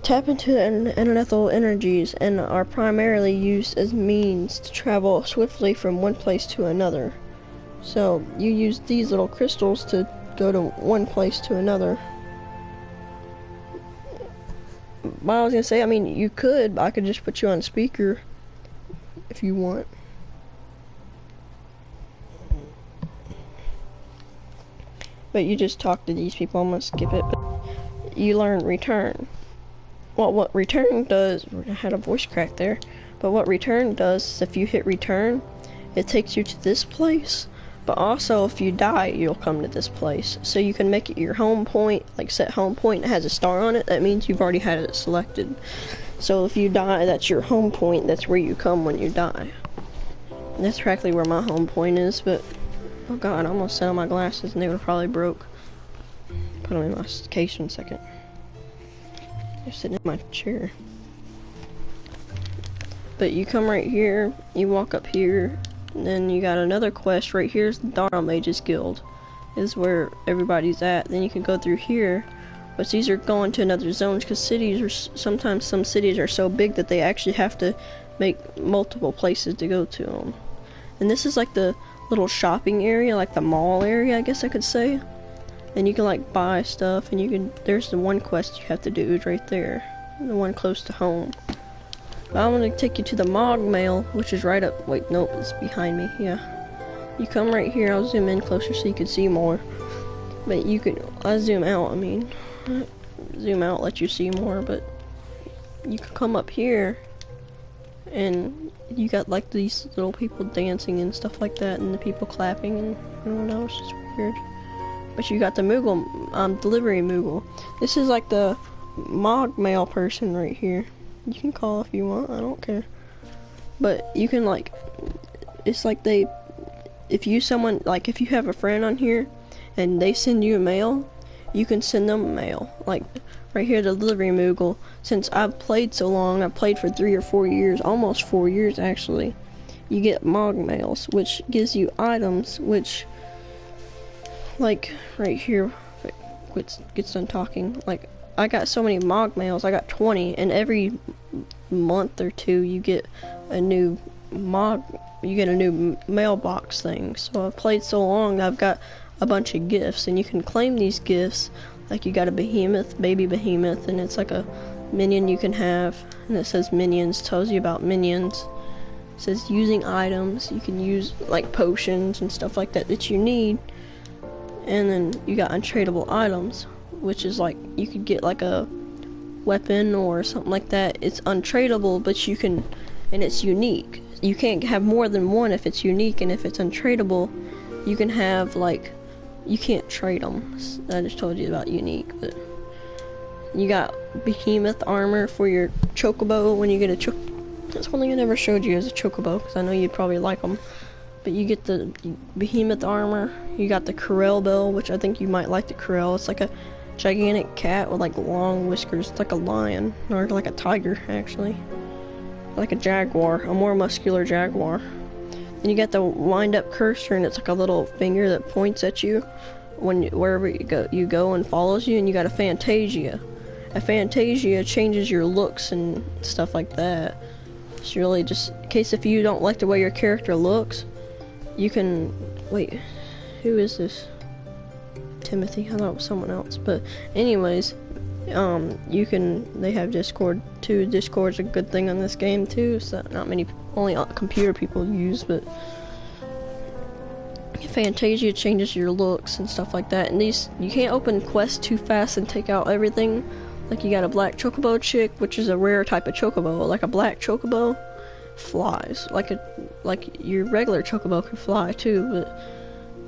Tap into the Internethal energies and are primarily used as means to travel swiftly from one place to another. So you use these little crystals to go to one place to another. But I was gonna say, I mean, you could, but I could just put you on speaker if you want. But you just talk to these people. I'm gonna skip it. But you learn return. Well, what return does, I had a voice crack there, but what return does is if you hit return, it takes you to this place, but also if you die, you'll come to this place. So you can make it your home point, like set home point, it has a star on it, that means you've already had it selected. So if you die, that's your home point, that's where you come when you die. And that's practically where my home point is, but, oh god, I almost set on my glasses and they were probably broke. Put them in my case in a second. They're sitting in my chair. But you come right here, you walk up here, and then you got another quest right here's the Taro Mages Guild. Is where everybody's at. Then you can go through here, but these are going to another zones because cities are sometimes some cities are so big that they actually have to make multiple places to go to them. And this is like the little shopping area, like the mall area, I guess I could say. And you can like buy stuff, and you can, there's the one quest you have to do is right there, the one close to home. But I'm gonna take you to the Mog Mail, which is right up, wait, nope, it's behind me, yeah. You come right here, I'll zoom in closer so you can see more. But you could, I zoom out, I mean, zoom out, let you see more, but you can come up here, and you got like these little people dancing and stuff like that, and the people clapping, and I don't know, it's just weird. but you got the Moogle, delivery Moogle. This is like the Mog mail person right here. You can call if you want, I don't care. But you can like, it's like if you have a friend on here and they send you a mail, you can send them mail. Like right here, the delivery Moogle. Since I've played so long, I've played for 3 or 4 years, almost 4 years actually. You get Mog mails, which gives you items, which, like right here, if it gets done talking, like I got so many Mog mails, I got 20, and every month or two you get a new mailbox thing. So I've played so long, I've got a bunch of gifts, and you can claim these gifts. Like you got a behemoth, baby behemoth, and it's like a minion you can have, and it says minions, tells you about minions. It says using items, you can use like potions and stuff like that that you need. And then you got untradeable items, which is like you could get like a weapon or something like that. It's untradeable, but you can, and it's unique. You can't have more than one if it's unique, and if it's untradeable, you can have like, you can't trade them. I just told you about unique, but you got behemoth armor for your chocobo when you get a chocobo. That's one thing I never showed you as a chocobo, because I know you'd probably like them. But you get the behemoth armor. You got the Corel bell, which I think you might like the Corel. It's like a gigantic cat with like long whiskers. It's like a lion, or like a tiger actually. Like a jaguar, a more muscular jaguar. And you got the wind up cursor, and it's like a little finger that points at you wherever you go and follows you. And you got a Fantasia. A Fantasia changes your looks and stuff like that. It's really just in case if you don't like the way your character looks, you can, wait, who is this? Timothy, I thought it was someone else, but anyways, you can, they have Discord too. Discord's a good thing on this game too, so not many, only computer people use, but Fantasia changes your looks and stuff like that. And these, you can't open quests too fast and take out everything. Like you got a black chocobo chick, which is a rare type of chocobo. Like a black chocobo flies. Like your regular chocobo can fly too, but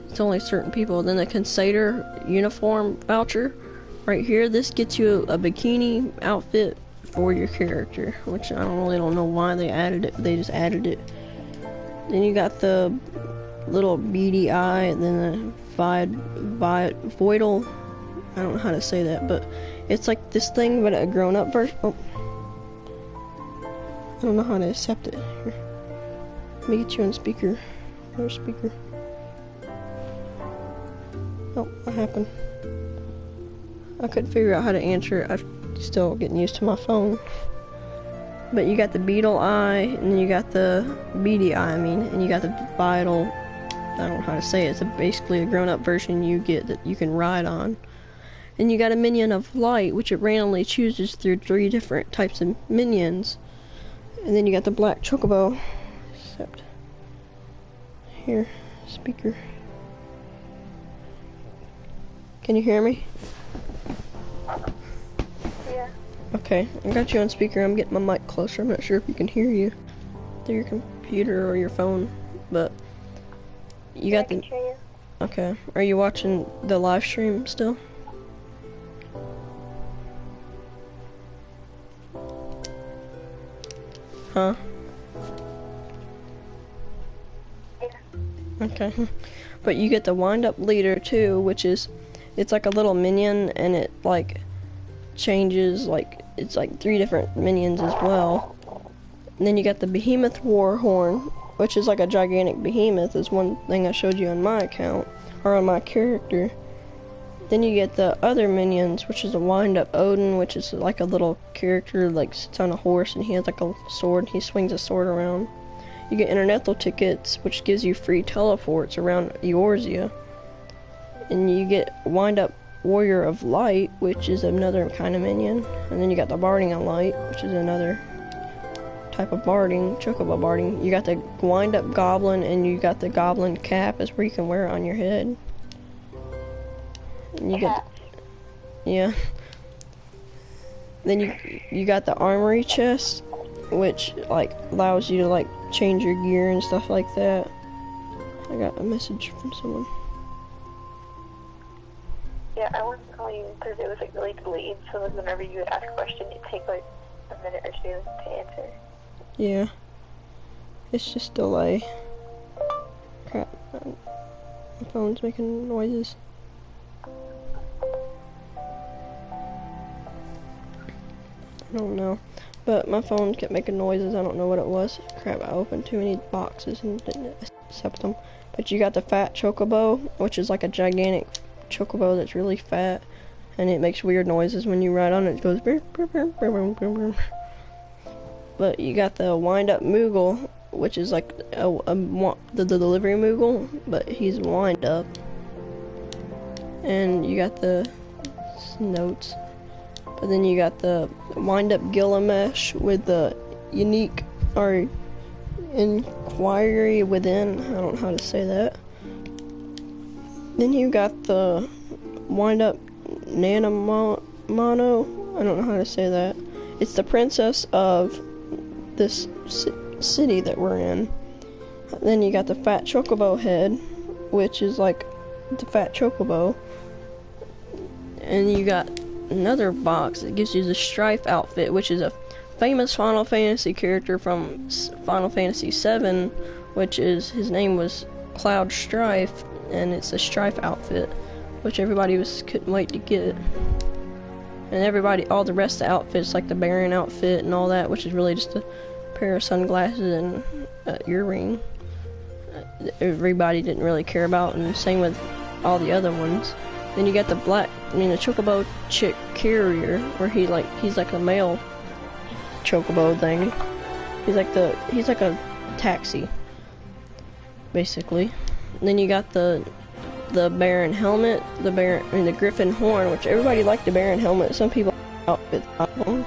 it's only certain people. Then the Consader uniform voucher, right here, this gets you a bikini outfit for your character, which I don't know why they added it. They just added it. Then you got the little beady eye, and then the voidal. I don't know how to say that, but it's like this thing, but a grown-up version. Oh. I don't know how to accept it. Here. Let me get you on speaker. Where's speaker? Oh, what happened? I couldn't figure out how to answer it. I'm still getting used to my phone. But you got the beetle eye, and then you got the beady eye, and you got the vital. I don't know how to say it. It's basically a grown-up version you get that you can ride on. And you got a minion of light, which it randomly chooses through 3 different types of minions. And then you got the black chocobo. Except here, speaker. Can you hear me? Yeah. Okay, I got you on speaker. I'm getting my mic closer. I'm not sure if you can hear you through your computer or your phone, but you got the. Okay, are you watching the live stream still? Huh? Yeah. Okay. But you get the wind-up leader too, which is, it's like a little minion, and it like changes, like it's like 3 different minions as well. And then you got the Behemoth Warhorn, which is like a gigantic behemoth, is one thing I showed you on my account, or on my character. Then you get the other minions, which is a wind-up Odin, which is like a little character, like sits on a horse, and he has like a sword. He swings a sword around. You get Internethal tickets, which gives you free teleports around Eorzea. And you get wind-up Warrior of Light, which is another kind of minion. And then you got the Barding of Light, which is another type of barding, chocobo barding. You got the wind-up Goblin, and you got the Goblin cap, is where you can wear it on your head. And you get, yeah. Then you got the armory chest, which like allows you to like change your gear and stuff like that. I got a message from someone. Yeah, I wanted to call you because it was like really delayed, so like whenever you would ask a question, it'd take like a minute or two to answer. Yeah. It's just delay. Crap. My phone's making noises. I don't know. But my phone kept making noises. I don't know what it was. Crap, I opened too many boxes and didn't accept them. But you got the fat chocobo, which is like a gigantic chocobo that's really fat. And it makes weird noises when you ride on it. It goes brr, brr, brr, brr, brr, brr, brr. But you got the wind-up Moogle, which is like the delivery Moogle, but he's wind up. And you got the notes. But then you got the wind-up Gilgamesh with the unique or inquiry within. I don't know how to say that. Then you got the wind-up Nanamono. I don't know how to say that. It's the princess of this city that we're in. Then you got the fat chocobo head, which is like the fat chocobo. And you got another box that gives you the Strife outfit, which is a famous Final Fantasy character from Final Fantasy VII, which is, his name was Cloud Strife, and it's a Strife outfit, which everybody couldn't wait to get. And everybody, all the rest of the outfits, like the Baron outfit and all that, which is really just a pair of sunglasses and an earring, everybody didn't really care about, and same with all the other ones. Then you got the the chocobo chick carrier, where he's like a male chocobo thing. He's like a taxi, basically. And then you got the Baron helmet, the Griffin horn, which everybody liked the Baron helmet. Some people outfit them.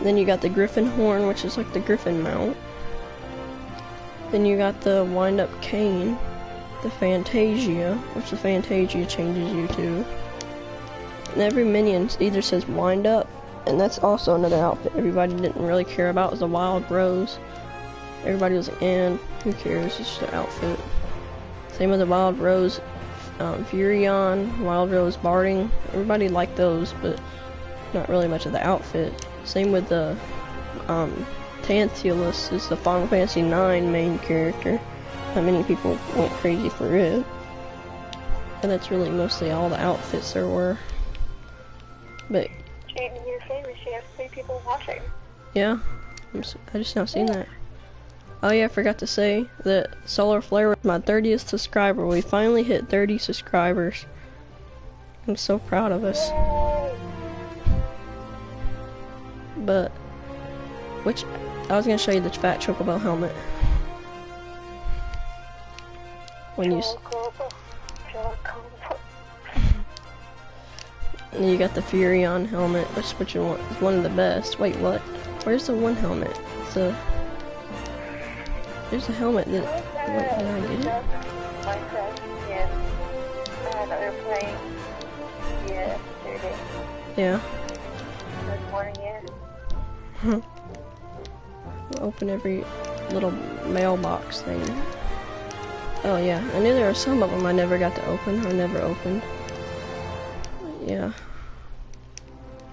Then you got the Griffin horn, which is like the Griffin mount. Then you got the wind-up cane, the Fantasia, which the Fantasia changes you to. And every minion either says wind up, and that's also another outfit everybody didn't really care about, was the Wild Rose. Everybody was like, who cares, it's just an outfit. Same with the Wild Rose Furion, Wild Rose Barding. Everybody liked those, but not really much of the outfit. Same with the Tantalus, is the Final Fantasy IX main character. Not many people went crazy for it. And that's really mostly all the outfits there were. But Jaden, you're famous. You have 3 people watching. yeah, I just now seen that. Oh yeah, I forgot to say that Solar Flare was my 30th subscriber. We finally hit 30 subscribers. I'm so proud of us. But I was gonna show you the fat chocobo helmet. When you and you got the Furion helmet, which is one of the best. Wait, what? Where's the one helmet? There's a helmet that. Wait, did I get it? Yeah. This morning, We'll open every little mailbox thing. Oh yeah, I knew there were some of them I never got to open, or never opened. Yeah.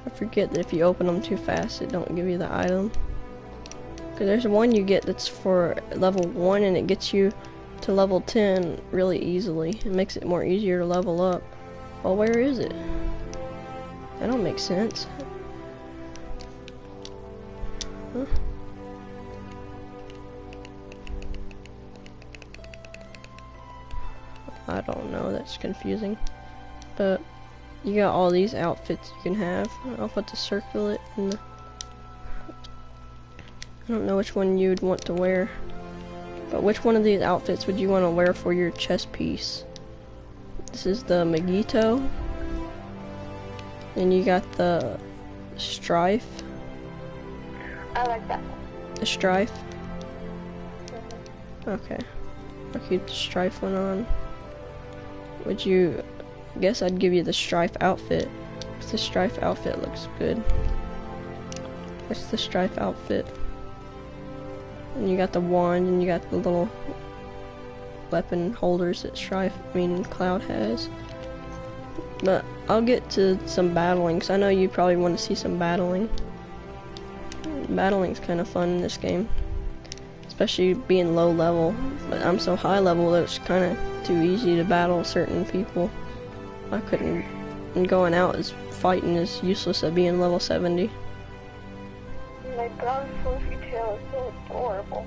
I forget that if you open them too fast, it don't give you the item. Cause there's one you get that's for level 1, and it gets you to level 10 really easily. It makes it more easier to level up. Well, where is it? That don't make sense. Huh? I don't know, that's confusing. But you got all these outfits you can have. I'll put the circlet in the... I don't know which one you'd want to wear. But which one of these outfits would you want to wear for your chest piece? This is the Megito. And you got the Strife. I like that. The Strife? Okay. I'll keep the Strife one on. Would you... I guess I'd give you the Strife outfit. Because the Strife outfit looks good. What's the Strife outfit? And you got the wand, and you got the little weapon holders that Cloud has. But I'll get to some battling, 'cause I know you probably want to see some battling. Battling's kind of fun in this game, especially being low level. But I'm so high level that it's kind of too easy to battle certain people. I couldn't, and going out is fighting is useless at being level 70. My brown fluffy tail is so adorable.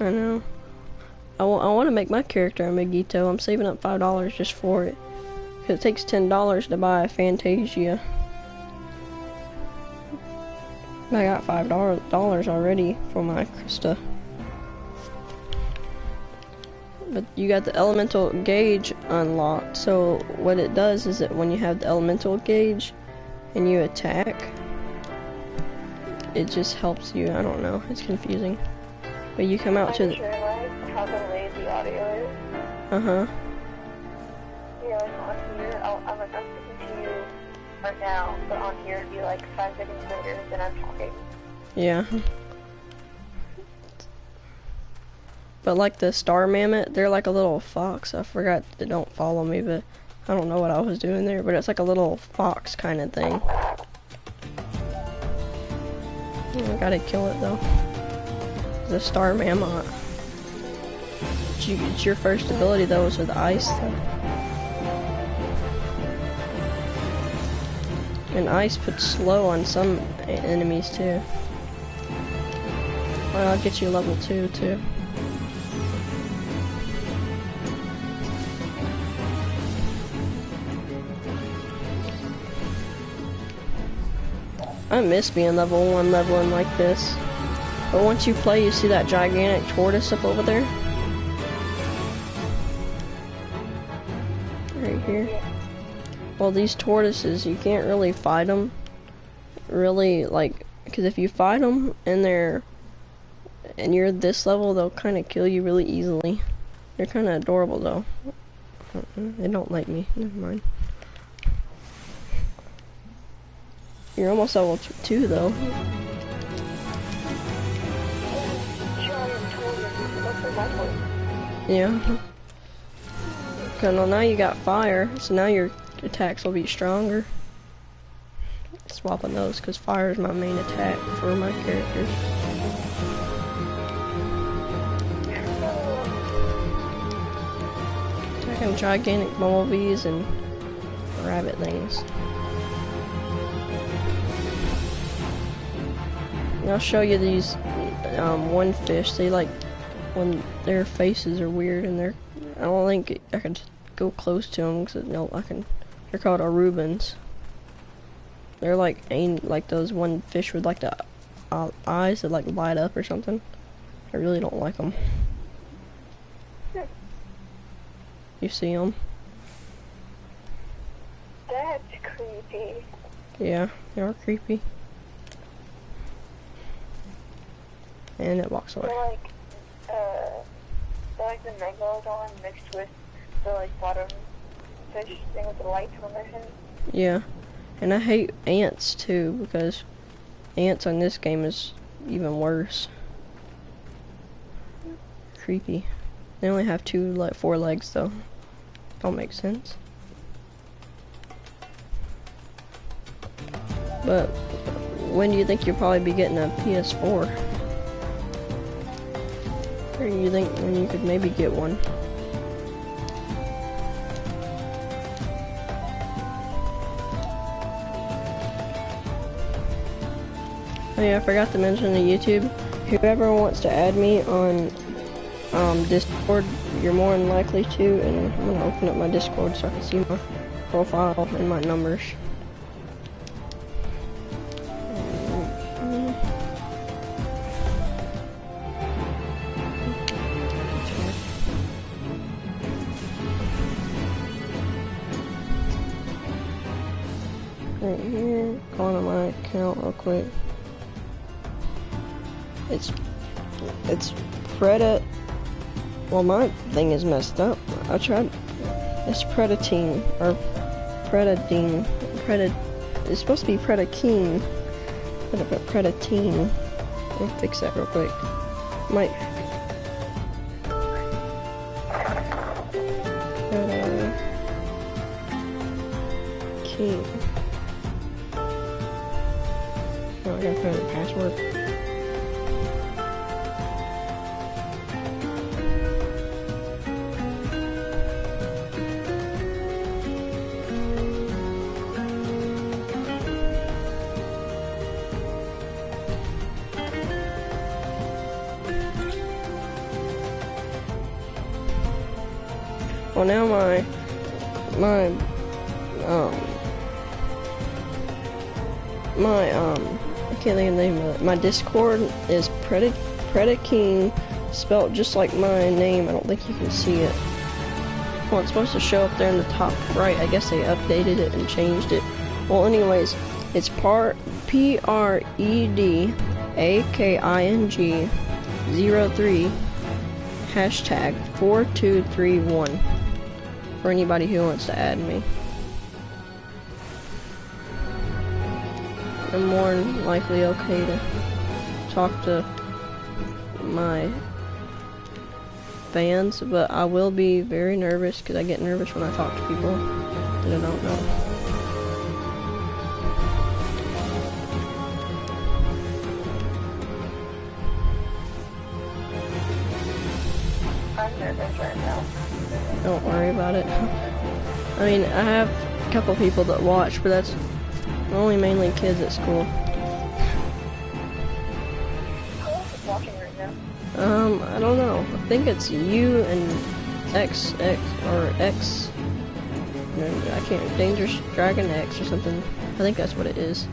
I know. I want to make my character a Megito. I'm saving up $5 just for it. 'Cause it takes $10 to buy a Fantasia. I got $5 already for my Krista. But you got the elemental gauge unlocked. So what it does is that when you have the elemental gauge and you attack, it just helps you. I don't know. It's confusing. But you come out to the... Sure, like, how delayed the audio is. Uh-huh. Yeah, like on here, I'm speaking to you right now, but on here it'd be like 5 seconds later than I'm talking. Yeah. But like the star mammoth, they're like a little fox. I forgot they don't follow me, but I don't know what I was doing there, but it's like a little fox kind of thing. I gotta kill it though. The star mammoth. It's your first ability though, is with ice though. And ice puts slow on some enemies too. Well, I'll get you level 2 too. I miss being level 1 leveling like this. But once you play, you see that gigantic tortoise up over there? Right here. Well, these tortoises, you can't really fight them. Really, like, because if you fight them and you're this level, they'll kind of kill you really easily. They're kind of adorable though. They don't like me. Never mind. You're almost level 2 though. Yeah. Okay, well now you got fire, so now your attacks will be stronger. Swapping those, because fire is my main attack for my characters. Attacking gigantic bumblebees and rabbit things. And I'll show you these one fish. They like when their faces are weird and I don't think I can go close to them because no, they're called Arubans. They're like those one fish with like the eyes that like light up or something. I really don't like them. You see them? That's creepy. Yeah, they are creepy. And it walks away. They're like the megalodon mixed with the like bottom fish thing with the lights on their head. Yeah, and I hate ants too because ants on this game is even worse. Creepy. They only have 4 legs though. Don't make sense. But when do you think you'll probably be getting a PS4? Or do you think when you could maybe get one? Oh yeah, I forgot to mention the YouTube. Whoever wants to add me on Discord, you're more than likely to, and I'm gonna open up my Discord so I can see my profile and my numbers. Right here, go on my account real quick. It's Preda. Well, my thing is messed up. I tried. It's Predatine or Predadine. It's supposed to be Predakine. But I put Predatine. I'll fix that real quick. Might. King. Oh, I gotta put in the password. Well, now my I can't think of the name of it. My Discord is Predaking, spelled just like my name. I don't think you can see it. Well, it's supposed to show up there in the top right. I guess they updated it and changed it. Well, anyways, it's PREDAKING 03 hashtag 4231 for anybody who wants to add me. I'm more than likely okay to talk to my fans, but I will be very nervous because I get nervous when I talk to people that I don't know. I'm nervous right now. Don't worry about it. I mean, I have a couple people that watch, but that's only mainly kids at school. Who else is watching right now? I don't know. I think it's you and X, no, I can't, Dangerous Dragon X or something. I think that's what it is.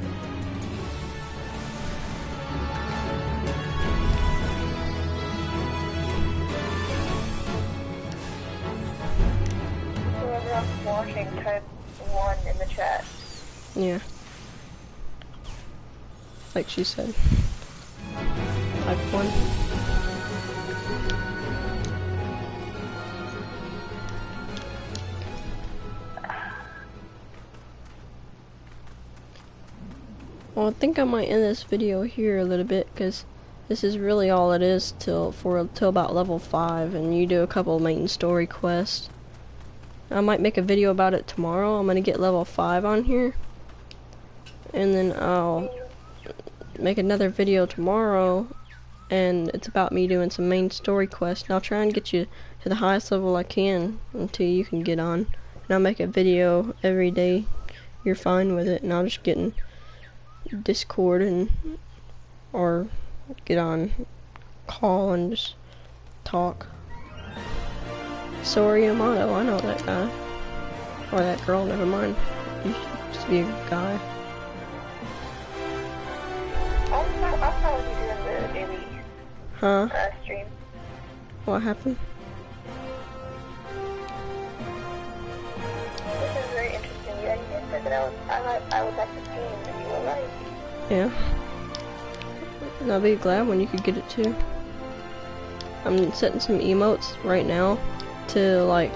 Whoever else is watching, type 1 in the chat. Yeah. Like she said. Type 1. Well, I think I might end this video here a little bit, because this is really all it is till about level 5, and you do a couple of main story quests. I might make a video about it tomorrow. I'm gonna get level 5 on here, and then I'll make another video tomorrow, and it's about me doing some main story quests, and I'll try and get you to the highest level I can until you can get on, and I'll make a video every day. You're fine with it, and I'll just get in Discord or get on call and just talk. Sorry, Amato, I know that guy. Or that girl, never mind. He used to be a guy. I'll probably be doing the daily Huh? stream. What happened? This is very interesting. Yeah, you guys said that I would like the game that you will like. Yeah. And I'll be glad when you could get it too. I'm setting some emotes right now to like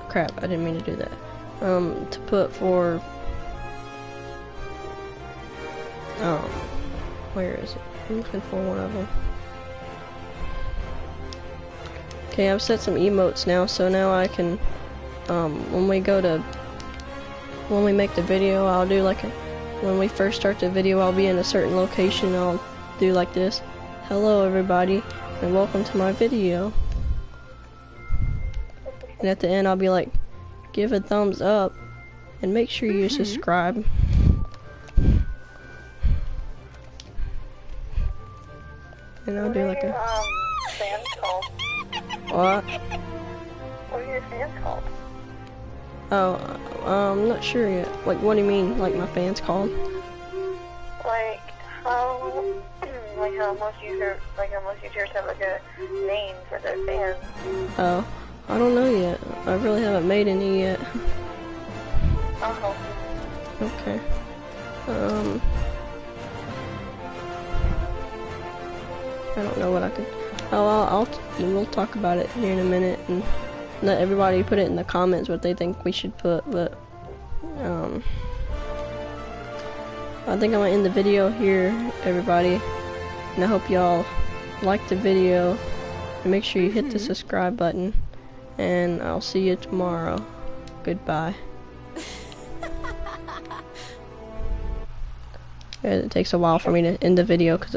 crap, I didn't mean to do that. To put for where is it? I'm looking for one of them. Okay, I've set some emotes now, so now I can when we make the video, I'll do like when we first start the video, I'll be in a certain location, I'll do like this. Hello everybody, and welcome to my video. And at the end I'll be like, give a thumbs up, and make sure you subscribe. And I'll do like a... fans called? What? What are your fans called? Oh, I'm not sure yet. Like, what do you mean, like my fans called? Like how most users have like a name for their fans. Oh, I don't know yet. I really haven't made any yet. I'll help you. Okay. I don't know what I could. Oh, we'll talk about it here in a minute and let everybody put it in the comments what they think we should put. But I think I'm gonna end the video here, everybody. And I hope y'all liked the video. And make sure you hit the subscribe button. and I'll see you tomorrow. Goodbye. It takes a while for me to end the video because